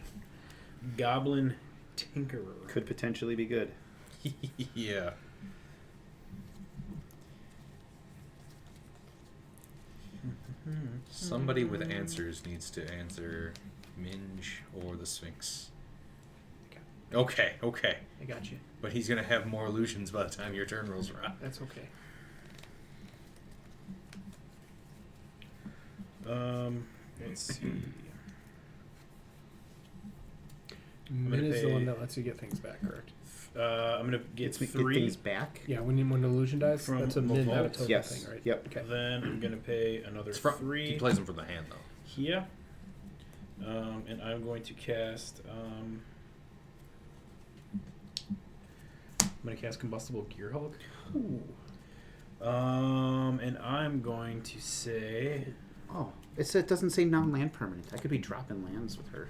Goblin Tinkerer. Could potentially be good. Yeah. Somebody with answers needs to answer Minge or the Sphinx. Okay. I got you. But he's going to have more illusions by the time your turn rolls around. That's okay. Let's see. Min is the pay- one that lets you get things back, correct? I'm gonna get Get 3. things back. Yeah, when illusion dies, From that's a the min, not a vault? total Yes. thing, right? Yep. Okay. Then I'm gonna pay another It's from, 3 he plays them from the hand, though. here. And I'm going to cast. I'm gonna cast Combustible Gear Hulk. Ooh. And I'm going to say. Oh, it doesn't say non-land permanent. I could be dropping lands with her.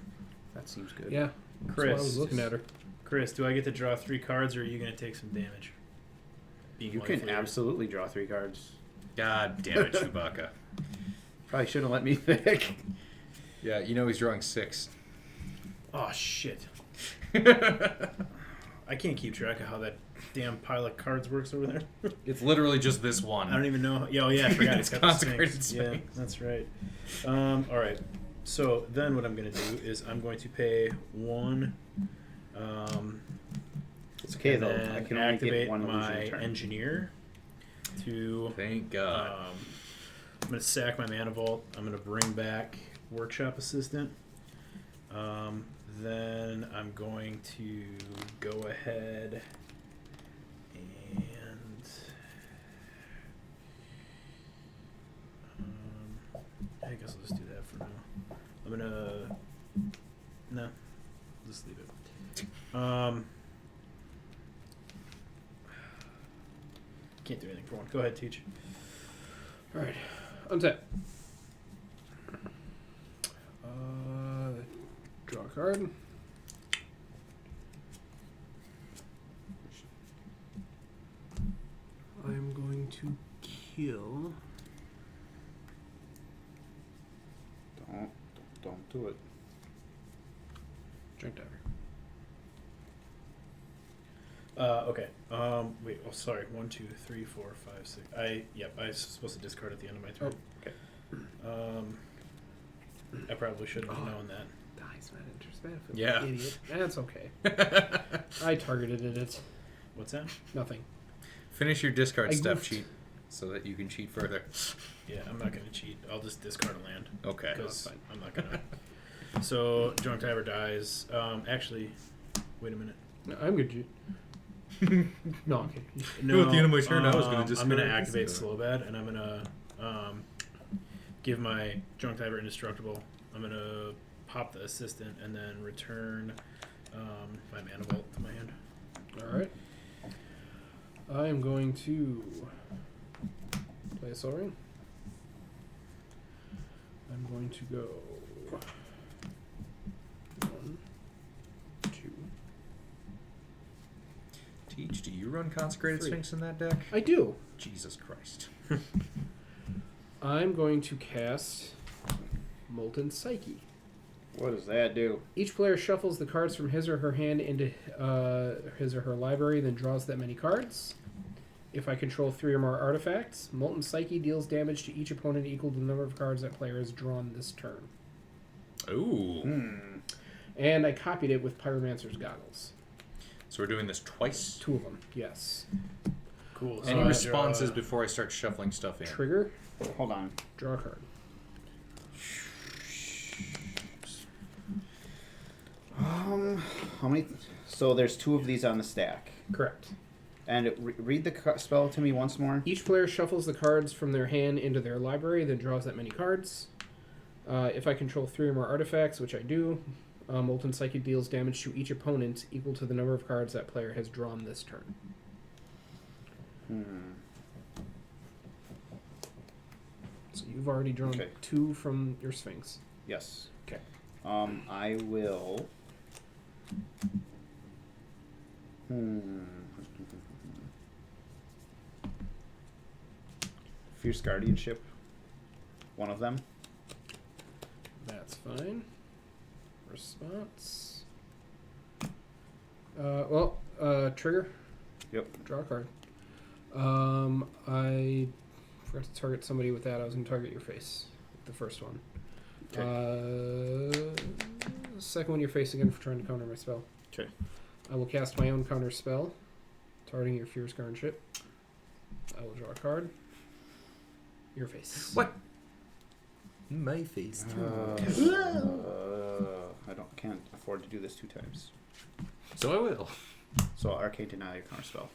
That seems good. Yeah. That's why I was Chris, looking at her. Chris, do I get to draw 3 cards, or are you gonna take some damage? Being You one can flavor. absolutely draw 3 cards. God damn it, Chewbacca. Probably shouldn't have let me pick. Yeah, you know he's drawing 6. Oh shit! I can't keep track of how that damn pile of cards works over there. It's literally just this one. I don't even know. Yeah, oh yeah, I forgot. It's got the Consecrated Sphinx. Yeah, Sphinx. that's right. All right. So then, what I'm going to do is I'm going to pay 1. It's okay and though. then I can only activate get 1 illusion my a turn. engineer to. Thank God. I'm going to sack my mana vault. I'm going to bring back workshop assistant. Then I'm going to go ahead and I guess I'll just do that for now. I'm gonna just leave it. Can't do anything for 1. Go ahead, Teach. Alright. Untap. Draw a card. I'm going to kill. Don't do it. Drink Diver. Okay. Wait. Oh, sorry. 1, 2, 3, 4, 5, 6. I was supposed to discard at the end of my turn. Oh, okay. I probably should have known that. Dice man enters battlefield. Yeah. Idiot. That's okay. I targeted it. What's that? Nothing. Finish your discard I step goofed. sheet so that you can cheat further. Yeah, I'm not gonna cheat. I'll just discard a land Okay. because I'm not gonna. So Drunk Diver dies. Actually, wait a minute. No, I'm good. No, okay. No, at the end of my turn, I was gonna I'm discard gonna this activate guy. Slowbad, and I'm gonna give my Drunk Diver indestructible. I'm gonna pop the assistant and then return my mana vault to my hand. Alright. I am going to play a Soul Ring. I'm going to go 1, 2, Jeez, do you run Consecrated 3. Sphinx in that deck? I do. Jesus Christ. I'm going to cast Molten Psyche. What does that do? Each player shuffles the cards from his or her hand into his or her library, then draws that many cards. If I control 3 or more artifacts, Molten Psyche deals damage to each opponent equal to the number of cards that player has drawn this turn. Ooh. And I copied it with Pyromancer's Goggles. So we're doing this twice? 2 of them, yes. Cool. Any So responses before I start shuffling stuff in? Trigger, Hold on. draw a card. How many? So there's 2 of these on the stack. Correct. And read the spell to me once more. Each player shuffles the cards from their hand into their library, then draws that many cards. If I control 3 or more artifacts, which I do, Molten Psyche deals damage to each opponent equal to the number of cards that player has drawn this turn. So you've already drawn Okay. 2 from your Sphinx. Yes. Okay. I will. Fierce Guardianship. One of them. That's fine. Response. Trigger. Yep. Draw a card. I forgot to target somebody with that. I was going to target your face. The first one. Second one, your face again for trying to counter my spell. Okay. I will cast my own counter spell, targeting your Fierce Guardianship. I will draw a card. Your face. What? My face. Can't afford to do this 2 times. So I will. So Arcane Deny, counter spell.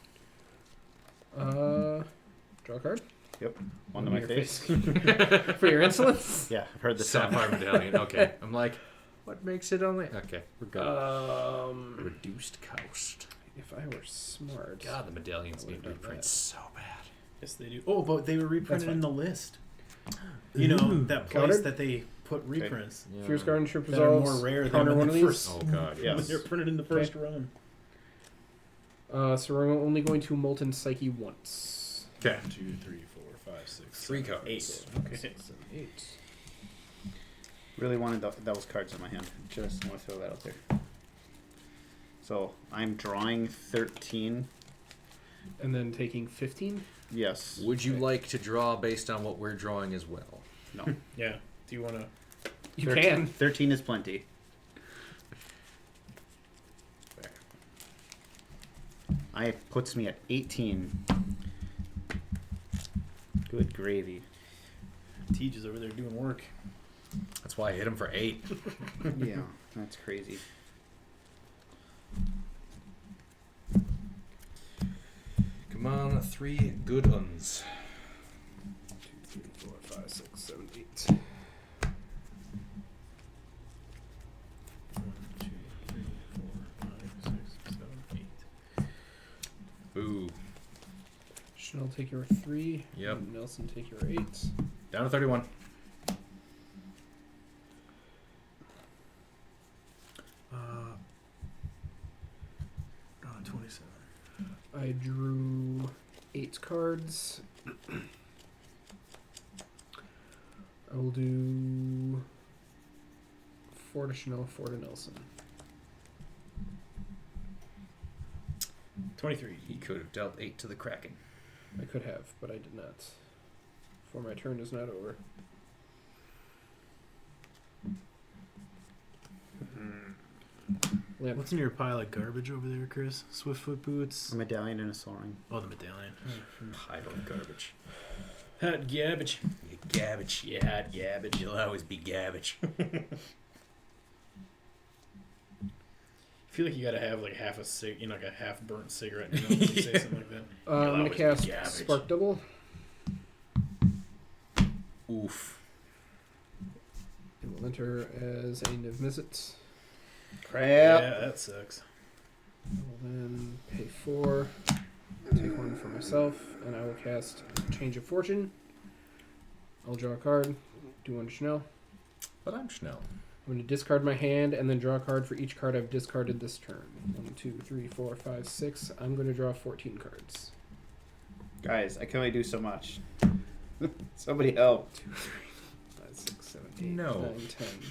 Draw a card. Yep. One to my Your face. For your insolence. Yeah, I've heard the song. Sapphire Medallion. Okay. I'm like, what makes it only... Okay, we're good. Reduced cost. If I were smart. God, the medallions I need would've done reprints so bad. Yes, they do. Oh, but they were reprinted fine. in the list. You know, that place Countered? that they put reprints. Yeah. Fierce Guardianship That are resolves. more rare than counter when one they of first. these. Oh, God, Yes. When they're printed in the first run. So we're only going to Molten Psyche once. Okay. 1, 2, 3, 4, 5, 6, 3 7, cards. 8. Okay. 6 and 8. Really wanted those cards in my hand. Just want to throw that out there. So I'm drawing 13. And then taking 15. Yes. Would you like to draw based on what we're drawing as well? No. Yeah. Do you want to? You 13, can. 13 is plenty. It puts me at 18. Good gravy. Tej is over there doing work. That's why I hit him for 8. Yeah, that's crazy. Come on, 3 good uns. 2, 3, 4, 5, 6, 7, 8. 1, 2, 3, 4, 5, 6, 7, 8. Ooh. Chanel, take your 3. Yep. And Nelson, take your 8. Down to 31. 27. I drew 8 cards. I will do 4 to Chanel, 4 to Nelson. 23. He could have dealt 8 to the Kraken. I could have, but I did not. For my turn is not over. Lamp. What's in your pile of garbage over there, Chris? Swiftfoot boots. A medallion and a soul ring. Oh, the medallion. Pile of garbage. Hot garbage. You garbage. Yeah, hot garbage. You'll always be garbage. I feel like you gotta have like half a like a half burnt cigarette. You know, when you say something like that. I'm going to always be cast garbage. Spark Double. Oof. It will enter as a Niv-Mizzet. Crap. Yeah, that sucks. I will then pay 4, take 1 for myself, and I will cast Change of Fortune. I'll draw a card, do 1 to Chanel. But I'm Schnell. I'm going to discard my hand and then draw a card for each card I've discarded this turn. 1, 2, 3, 4, 5, 6. I'm going to draw 14 cards. Guys, I can only do so much. Somebody help. 2, 3, 4, 5, 6, 7, 8, No.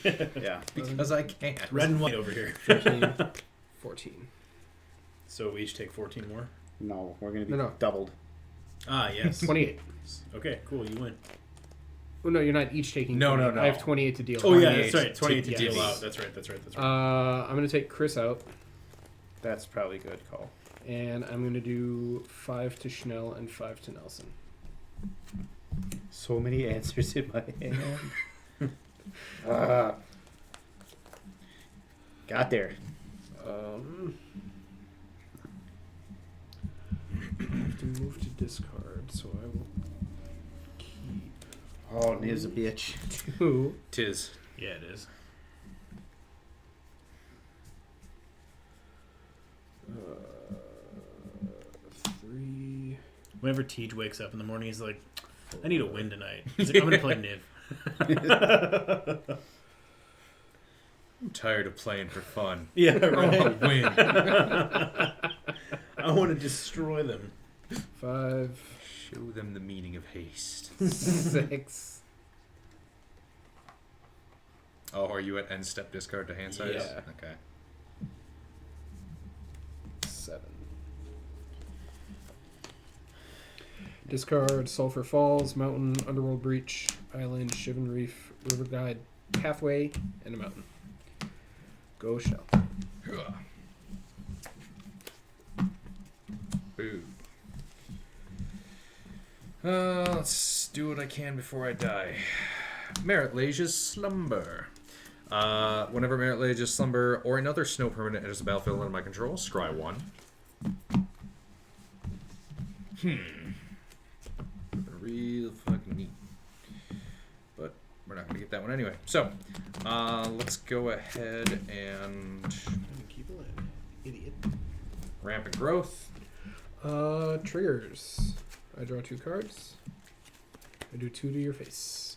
9, 10, Yeah. Because I can't. Red and white over here. 13, 14. So we each take 14 more? No, we're going to be No. doubled. Ah, yes. 28. Okay, cool. You win. Well, no, you're not each taking No, 28. no. I have 28 to deal Oh, out. yeah, 28 that's right. 28 to to deal deal. out. That's right. I'm going to take Chris out, That's probably a good call. and I'm going to do 5 to Schnell and 5 to Nelson. So many answers in my hand. Got there. I have to move to discard, so I will keep Oh, Niv's a bitch. 2. Tis. Yeah, it is. Uh, 3. Whenever Tej wakes up in the morning, he's like, I need a win tonight. He's like, I'm going to play Niv. I'm tired of playing for fun. Yeah, I want to win. I want to destroy them. 5, Show them the meaning of haste. 6. Oh, are you at end step discard to hand size? Yeah. Okay. 7. Discard Sulphur Falls, Mountain, Underworld Breach, Island, Shivan Reef, River Guide, Pathway, and a mountain. Go Shell. Boo. Let's do what I can before I die. Merit Lage's Slumber. Whenever Merit Lage's Slumber or another snow permanent enters the battlefield under my control, scry 1. Real fucking neat. But we're not going to get that one anyway. So, let's go ahead and Keep it alive. Idiot. Rampant Growth. Triggers. I draw 2 cards. I do 2 to your face.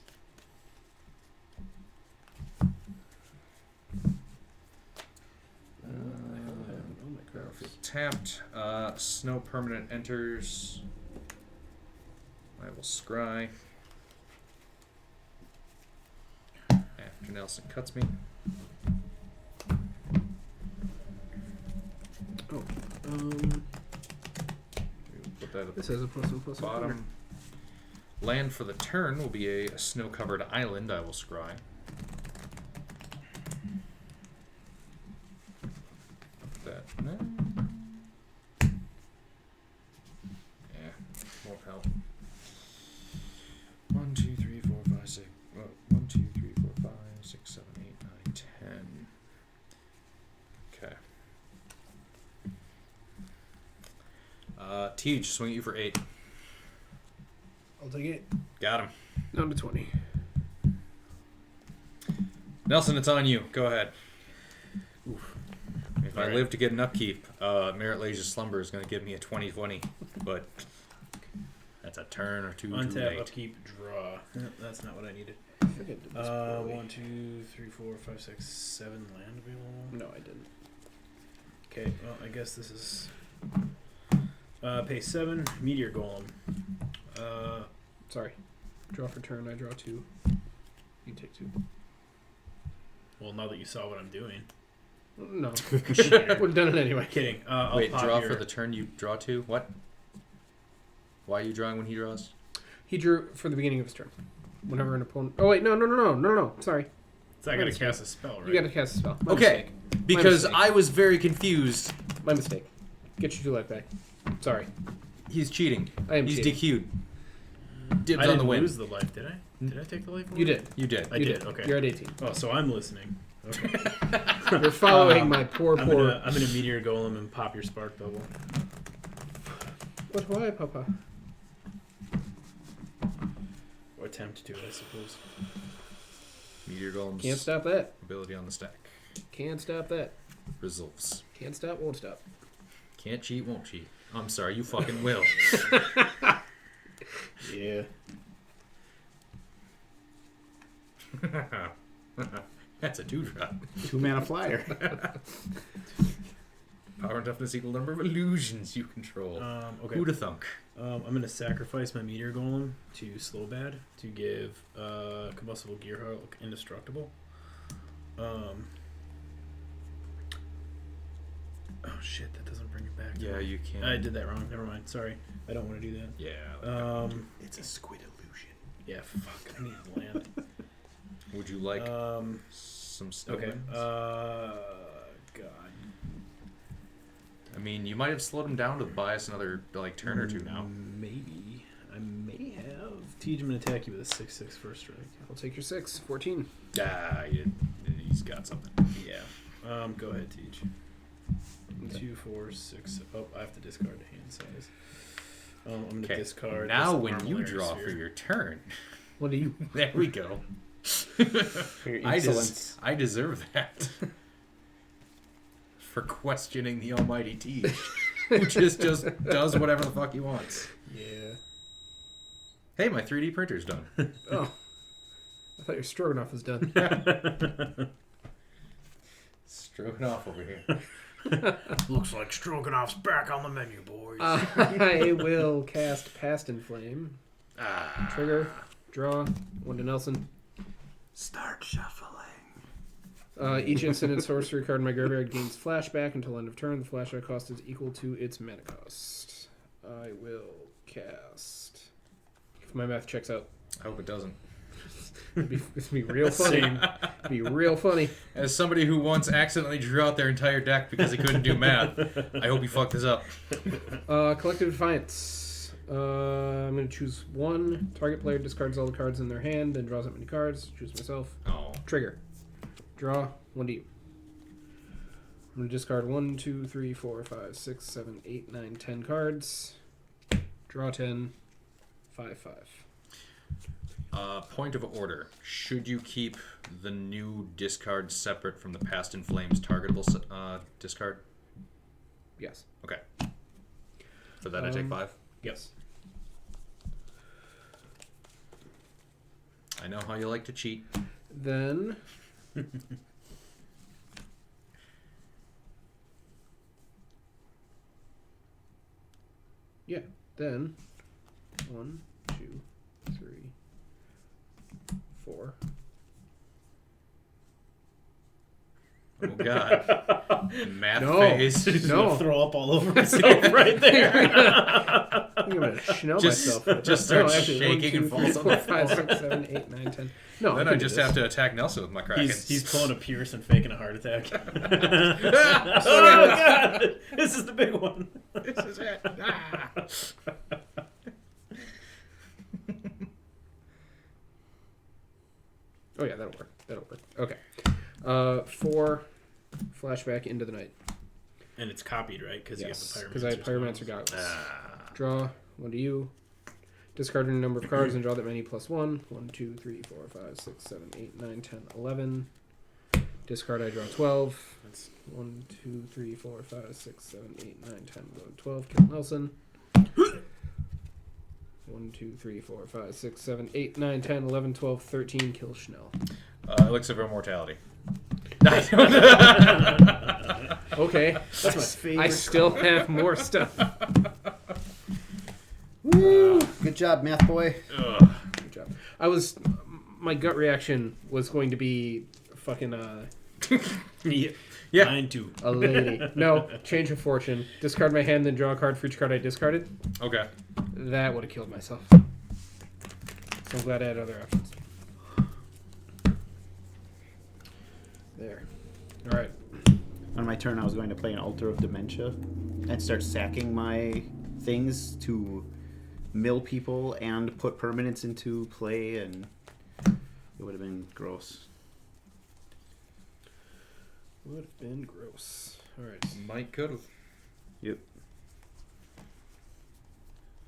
Oh my Battlefield cards. tapped. Snow permanent enters. I will scry. After Nelson cuts me. Oh, Put that at this the has a +1/+1 counter. bottom. Land for the turn will be a snow-covered island. I will scry. That. Yeah, won't help. 1, 2, 3, 4, 5, 6. 1, 2, 3, 4, 5, 6, 7, 8, 9, 10. Okay. Tej, swing at you for 8. I'll take it. Got him. Down to 20. Nelson, it's on you. Go ahead. If I Alright. live to get an upkeep, Merit Lage's Slumber is going to give me a 20/20, but that's a turn or two too Untap, late. upkeep, draw. Yep, that's not what I needed. I think I did this poorly. 1, 2, 3, 4, 5, 6, 7 land available. No, I didn't. Okay, well, I guess this is. Pay 7, Meteor Golem. Sorry. Draw for turn. I draw 2. You take 2. Well, now that you saw what I'm doing. No. Would have done it anyway. Kidding. I'll Wait, pop draw your- for the turn, you draw 2? What? Why are you drawing when he draws? He drew for the beginning of his turn. Whenever an opponent. Oh wait, no. Sorry. So I gotta cast a spell, right? You got to cast a spell. My Okay, mistake. because mistake. I was very confused. My mistake. Get your 2 life back. Sorry. He's cheating. I am He's cheating. DQ'd. Dibs I on didn't the win. lose the life, did I? Did I take the life away? You did. You did. I You did. Okay. You're at 18. Oh, so I'm listening. Okay. You're following my poor. I'm gonna Meteor Golem and pop your Spark Bubble. What? Why, Papa? Or attempt to, I suppose. Meteor Golem's Can't stop that. ability on the stack. Can't stop that. Results. Can't stop. Won't stop. Can't cheat, won't cheat. I'm sorry, you fucking will. Yeah. That's a 2-drop. 2-mana flyer. Power and toughness equal number of illusions you control. Okay. Who'da thunk? I'm going to sacrifice my Meteor Golem to Slow Bad to give Combustible Gearhulk indestructible. Oh shit, that doesn't bring it back. Yeah, you can. I did that wrong. Never mind. Sorry. I don't want to do that. Yeah. It's a squid illusion. Yeah, fuck. I need land. Would you like some Okay. snowmen? God. I mean, you might have slowed him down to buy us another turn or two now. Maybe. I may have. Tej, I'm going to attack you with a 6/6 first strike. I'll take your 6. 14. He's got something. Yeah. Go ahead, Tej. 2, 4, 6. Oh, I have to discard the hand size. I'm going to discard. Now, this when you Armillary draw Sphere. for your turn, What do you? there we go. For your insolence. I deserve that. For questioning the almighty Tej, who just does whatever the fuck he wants. Yeah. Hey, my 3D printer's done. Oh. I thought your stroganoff was done. Stroganoff over here. Looks like Stroganoff's back on the menu, boys. I will cast Past in Flame. Ah. Trigger. Draw. 1 to Nelson. Start shuffling. Each instant and sorcery card in my graveyard gains flashback until end of turn. The flashback cost is equal to its mana cost. I will cast. If my math checks out. I hope it doesn't. It'd be real funny. It'd be real funny. As somebody who once accidentally drew out their entire deck because he couldn't do math, I hope he fucked this up. Collective Defiance. I'm going to choose 1. Target player discards all the cards in their hand, then draws that many cards. Choose myself. Oh. Trigger. Draw 1 deep. I'm going to discard 1, 2, 3, 4, 5, 6, 7, 8, 9, 10 cards. Draw 10. 5, 5. Point of order. Should you keep the new discard separate from the Past in Flames targetable discard? Yes. Okay. For that, I take 5. Yes. I know how you like to cheat. Then yeah. Then 1, 2, 3, 4. Oh God. Math No. phase. He's No. gonna throw up all over himself right there. I'm gonna Chanel myself. Just No, start actually, shaking and 1, 2, 3, falls on 4, the 5, floor. 6, 7, 8, 9, 10. No, Then I just have to attack Nelson with my Krakens. He's pulling a Pierce and faking a heart attack. Oh God! This is the big one. This is it. Ah. Oh yeah, that'll work. Okay. 4 flashback into the night. And it's copied, right? Because Yes, you have because the I have Pyromancer's Pyromancer Goggles. Ah. Draw 1 to you. Discard a number of cards and draw that many plus 1. 1, 2, 3, 4, 5, 6, 7, 8, 9, 10, 11. Discard, I draw 12. That's 1, 2, 3, 4, 5, 6, 7, 8, 9, 10, 11, 12. Kill Nelson. 1, 2, 3, 4, 5, 6, 7, 8, 9, 10, 11, 12, 13. Kill Schnell. Elixir of Immortality. Okay. That's my favorite. I still have more stuff. Woo! Good job, math boy. Ugh. Good job. My gut reaction was going to be fucking Yeah. Mine too. a lady. No, change of fortune. Discard my hand, then draw a card for each card I discarded. Okay. That would have killed myself. So I'm glad I had other options. There. All right. On my turn, I was going to play an Altar of Dementia and start sacking my things to mill people and put permanents into play, and it would have been gross. Would have been gross. All right. Might could have. Yep.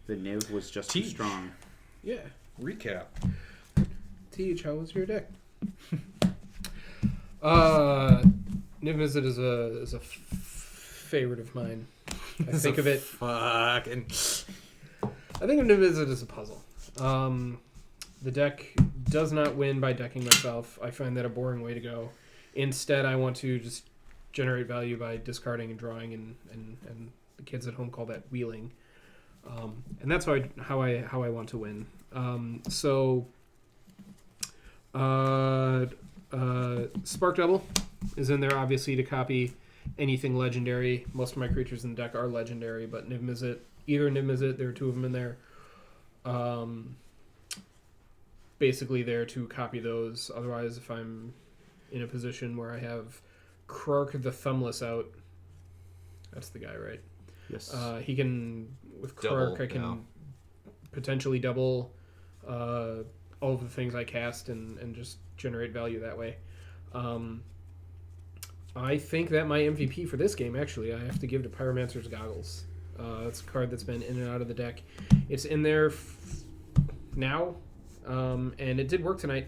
The Niv was just too Teach. strong. Yeah. Recap. Teach, how was your deck? Niv-Mizzet is a favorite of mine. I think of it. Fucking. I think of Niv-Mizzet as a puzzle. The deck does not win by decking myself. I find that a boring way to go. Instead, I want to just generate value by discarding and drawing, and the kids at home call that wheeling. And that's how I want to win. Spark Double is in there, obviously, to copy anything legendary. Most of my creatures in the deck are legendary, but Niv-Mizzet, either Niv-Mizzet, there are 2 of them in there. Basically there to copy those. Otherwise, if I'm in a position where I have Krark the Thumbless out, that's the guy, right? Yes. He can, with Double, Krark, I can potentially double all of the things I cast and just generate value that way. I think that my MVP for this game, actually, I have to give to Pyromancer's Goggles. It's a card that's been in and out of the deck. It's in there now, and it did work tonight.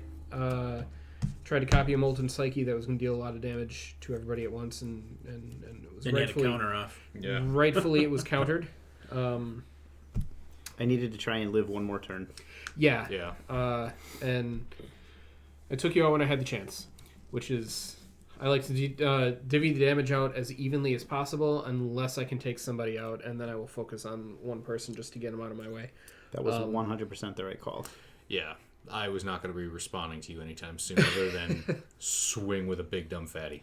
Tried to copy a Molten Psyche that was going to deal a lot of damage to everybody at once, and it was Then you had to rightfully, counter off. Yeah. rightfully it was countered. I needed to try and live one more turn. Yeah. Yeah. And I took you out when I had the chance, which is I like to divvy the damage out as evenly as possible unless I can take somebody out, and then I will focus on one person just to get them out of my way. That was 100% the right call. Yeah. I was not going to be responding to you anytime soon, other than swing with a big dumb fatty.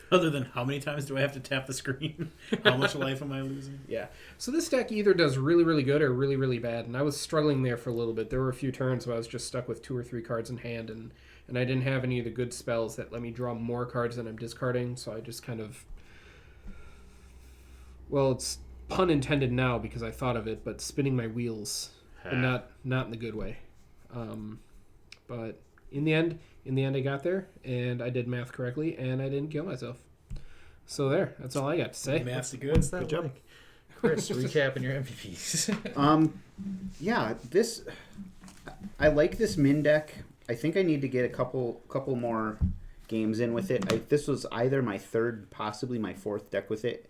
Other than how many times do I have to tap the screen? How much life am I losing? Yeah. So this deck either does really, really good or really, really bad, and I was struggling there for a little bit. There were a few turns where I was just stuck with 2 or 3 cards in hand, and I didn't have any of the good spells that let me draw more cards than I'm discarding, so I just kind of... Well, it's pun intended now because I thought of it, but spinning my wheels, but not in the good way. But in the end, I got there, and I did math correctly, and I didn't kill myself. So there, that's all I got to say. Math's good. What's that Good job. like? Chris, recapping your MVPs. Yeah, I like this Minn deck. I think I need to get a couple more games in with it. This was either my 3rd, possibly my 4th deck with it.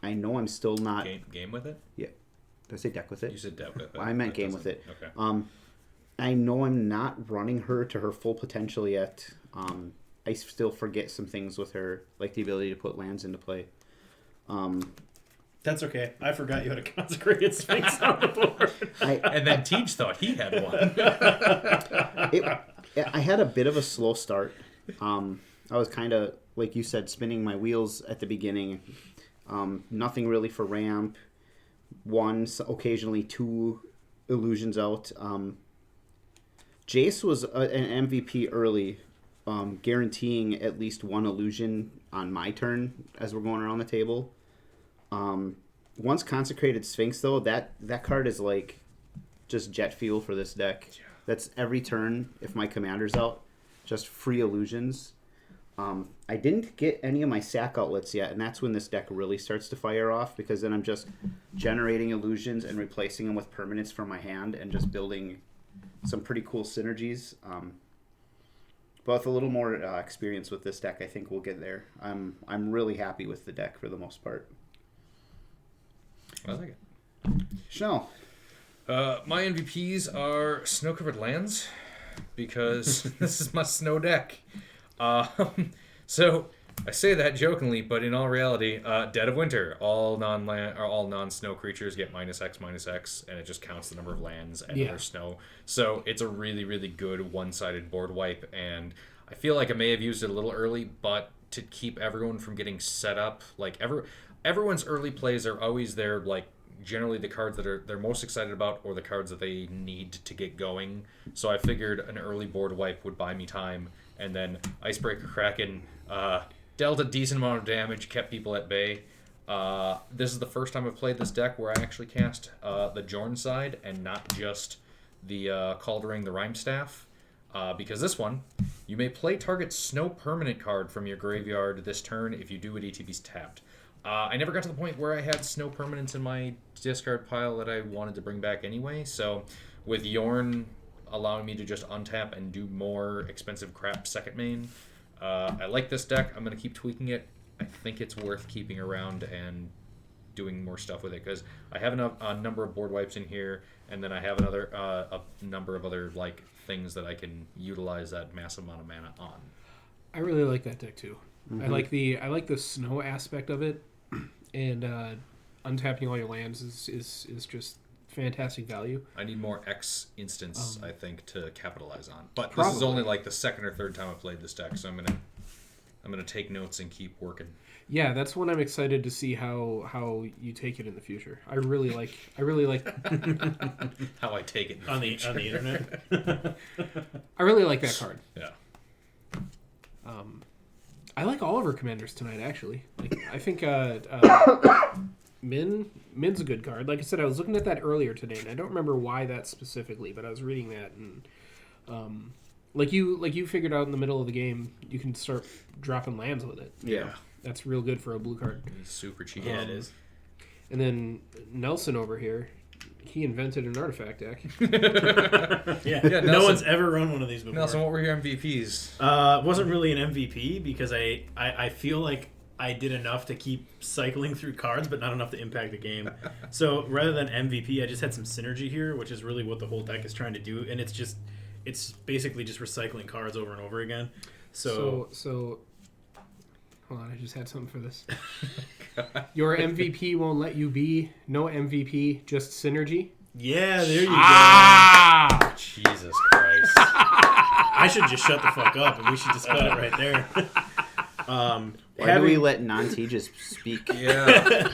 I know I'm still not. Game with it? Did I say deck with it? You said deck with it. I meant That game with doesn't- it. Okay. I know I'm not running her to her full potential yet. I still forget some things with her, like the ability to put lands into play. That's okay. I forgot you had a consecrated Sphinx on the board. And then Teach thought he had one. I had a bit of a slow start. I was kind of, like you said, spinning my wheels at the beginning. Nothing really for ramp. Occasionally 2 illusions out. Jace was an MVP early, guaranteeing at least 1 illusion on my turn as we're going around the table. Once Consecrated Sphinx, though, that card is like just jet fuel for this deck. Yeah. That's every turn, if my commander's out, just free illusions. I didn't get any of my sack outlets yet, and that's when this deck really starts to fire off, because then I'm just generating illusions and replacing them with permanents from my hand and just building some pretty cool synergies. But with a little more experience with this deck, I think we'll get there. I'm really happy with the deck for the most part. I like it. Chanel. My MVPs are snow-covered lands because this is my snow deck. So I say that jokingly, but in all reality, Dead of Winter, all non-land or all non-snow creatures get -X, and it just counts the number of lands and their snow. So it's a really, really good one-sided board wipe, and I feel like I may have used it a little early, but to keep everyone from getting set up, like everyone's early plays are always their like generally the cards that they're most excited about or the cards that they need to get going. So I figured an early board wipe would buy me time, and then Icebreaker Kraken dealt a decent amount of damage, kept people at bay. This is the first time I've played this deck where I actually cast the Jorn side and not just the Caldering the Rhyme Staff. Because this one, you may play target snow permanent card from your graveyard this turn. If you do it, ETB's tapped. I never got to the point where I had snow permanents in my discard pile that I wanted to bring back anyway. So with Jorn allowing me to just untap and do more expensive crap second main, I like this deck. I'm going to keep tweaking it. I think it's worth keeping around and doing more stuff with it because I have a number of board wipes in here, and then I have a number of other like things that I can utilize that massive amount of mana on. I really like that deck too. Mhm. I like the snow aspect of it, and untapping all your lands is just fantastic value. I need more X instance, I think, to capitalize on. But Probably. this is only like the second or third time I've played this deck, so I'm gonna take notes and keep working. Yeah, that's when I'm excited to see how you take it in the future. I really like How I take it in the on the future. internet. I really like that card. Yeah. I like all of our commanders tonight. Actually, like I think Minn's a good card. Like I said, I was looking at that earlier today, and I don't remember why that specifically, but I was reading that, and like you figured out in the middle of the game, you can start dropping lands with it. Yeah. That's real good for a blue card. He's super cheap. Yeah, it is. And then Nelson over here, he invented an artifact deck. Yeah, Yeah, no Nelson- one's ever run one of these before. Nelson, what were your MVPs? Wasn't really an MVP because I feel like I did enough to keep cycling through cards, but not enough to impact the game. So rather than MVP, I just had some synergy here, which is really what the whole deck is trying to do, and it's basically just recycling cards over and over again. So hold on, I just had something for this. Your MVP won't let you be no MVP, just synergy. yeah, there you Ah! Jesus Christ. go. I should just shut the fuck up, and we should just cut it right there. Why do we let Nanti just speak? Yeah.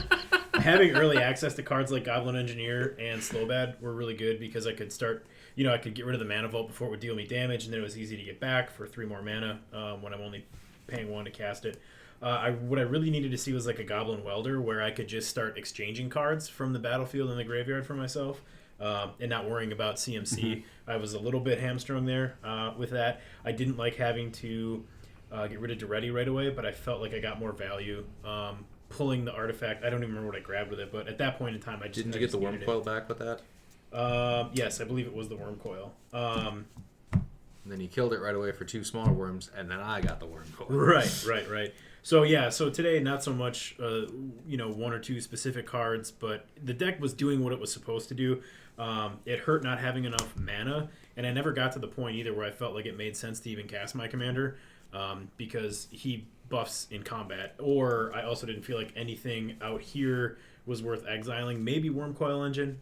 Having early access to cards like Goblin Engineer and Slowbad were really good because I could start, I could get rid of the mana vault before it would deal me damage, and then it was easy to get back for 3 more mana when I'm only paying 1 to cast it. What I really needed to see was like a Goblin Welder where I could just start exchanging cards from the battlefield and the graveyard for myself and not worrying about CMC. I was a little bit hamstrung there with that. I didn't like having to get rid of Duretti right away, but I felt like I got more value pulling the artifact. I don't even remember what I grabbed with it, but at that point in time, I just Didn't you I get just the worm needed coil back with that? it. Yes, I believe it was the worm coil. And then you killed it right away for 2 smaller worms, and then I got the worm coil. Right. So yeah, so today not so much 1 or 2 specific cards, but the deck was doing what it was supposed to do. It hurt not having enough mana, and I never got to the point either where I felt like it made sense to even cast my commander because he buffs in combat, or I also didn't feel like anything out here was worth exiling. Maybe Worm Coil Engine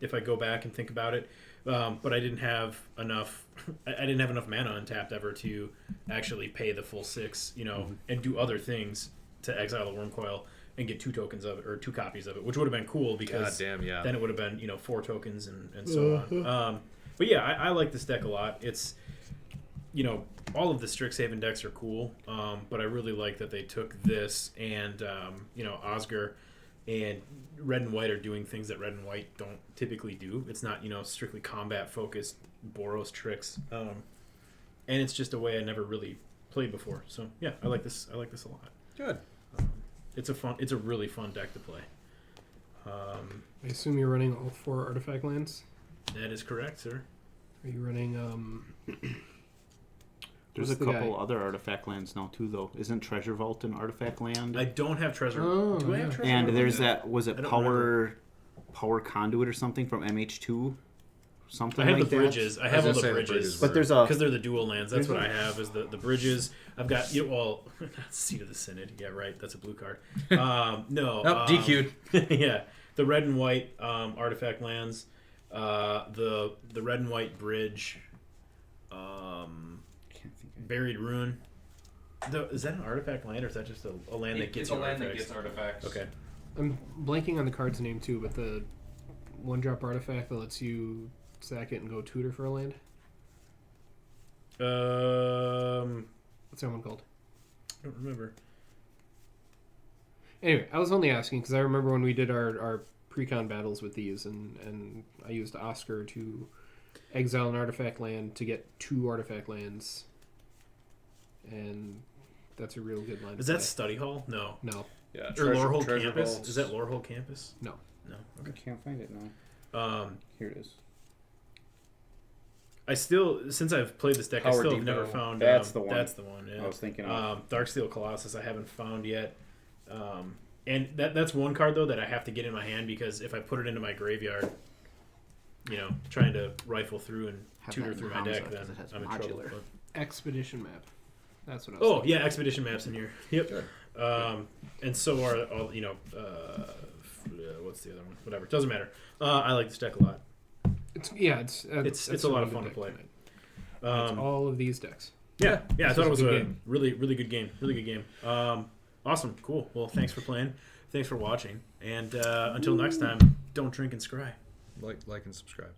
if I go back and think about it, but I didn't have enough. I didn't have enough mana untapped ever to actually pay the full 6, and do other things to exile the Worm Coil and get 2 tokens of it or 2 copies of it, which would have been cool because God damn, yeah. then it would have been 4 tokens and so on. But yeah, I like this deck a lot. It's all of the Strixhaven decks are cool, but I really like that they took this and Osgir and Red and White are doing things that Red and White don't typically do. It's not strictly combat focused Boros tricks, and it's just a way I never really played before. So yeah, I like this a lot. Good. It's a really fun deck to play. I assume you're running all 4 artifact lands. That is correct, sir. Are you running There's what's a the couple guy? other artifact lands now too, though. Isn't Treasure Vault an artifact land? I don't have treasure. Oh, Do I have yeah. treasure? And there's Yeah. that, was it I don't Power Conduit or something from MH2? Something I have like the that? bridges. I I have all was the gonna say the bridges. bridges But there's a Because they're the dual lands. That's There's what a- I have is the bridges. I've got Seat of the Synod. Yeah, right. That's a blue card. No. Nope, DQ'd. Yeah, the red and white artifact lands. The red and white bridge. Buried Ruin. Is that an artifact land or is that just a land that gets It's a you land that artifacts? gets artifacts. Okay. I'm blanking on the card's name too, but the 1-drop artifact that lets you sack it and go tutor for a land. What's that one called? I don't remember. Anyway, I was only asking because I remember when we did our pre-con battles with these, and I used Oscar to exile an artifact land to get 2 artifact lands, and that's a real good line. Is to that play. Study Hall? No. No. Yeah, Or Lorehold treasure Campus? vaults. Is that Lorehold Campus? No. No. I can't find it now. Here it is. I still, since I've played this deck, I Power still have Depot. never found. That's the one. That's the one. Yeah. I was thinking of. Darksteel Colossus, I haven't found yet. And that's one card though that I have to get in my hand because if I put it into my graveyard, trying to rifle through and Have tutor that in through my Hamza, deck, 'cause then it has I'm in trouble. modular. But Expedition map. That's what I was thinking. yeah, expedition maps in here. Yep. Good. And so are all what's the other one? Whatever, doesn't matter. I like this deck a lot. It's It's a lot of fun to play. It's all of these decks. Yeah, I thought it was a good a game. really good game. Really good game. Awesome, cool. Well, thanks for playing. Thanks for watching. And until next time, don't drink and scry. Like and subscribe.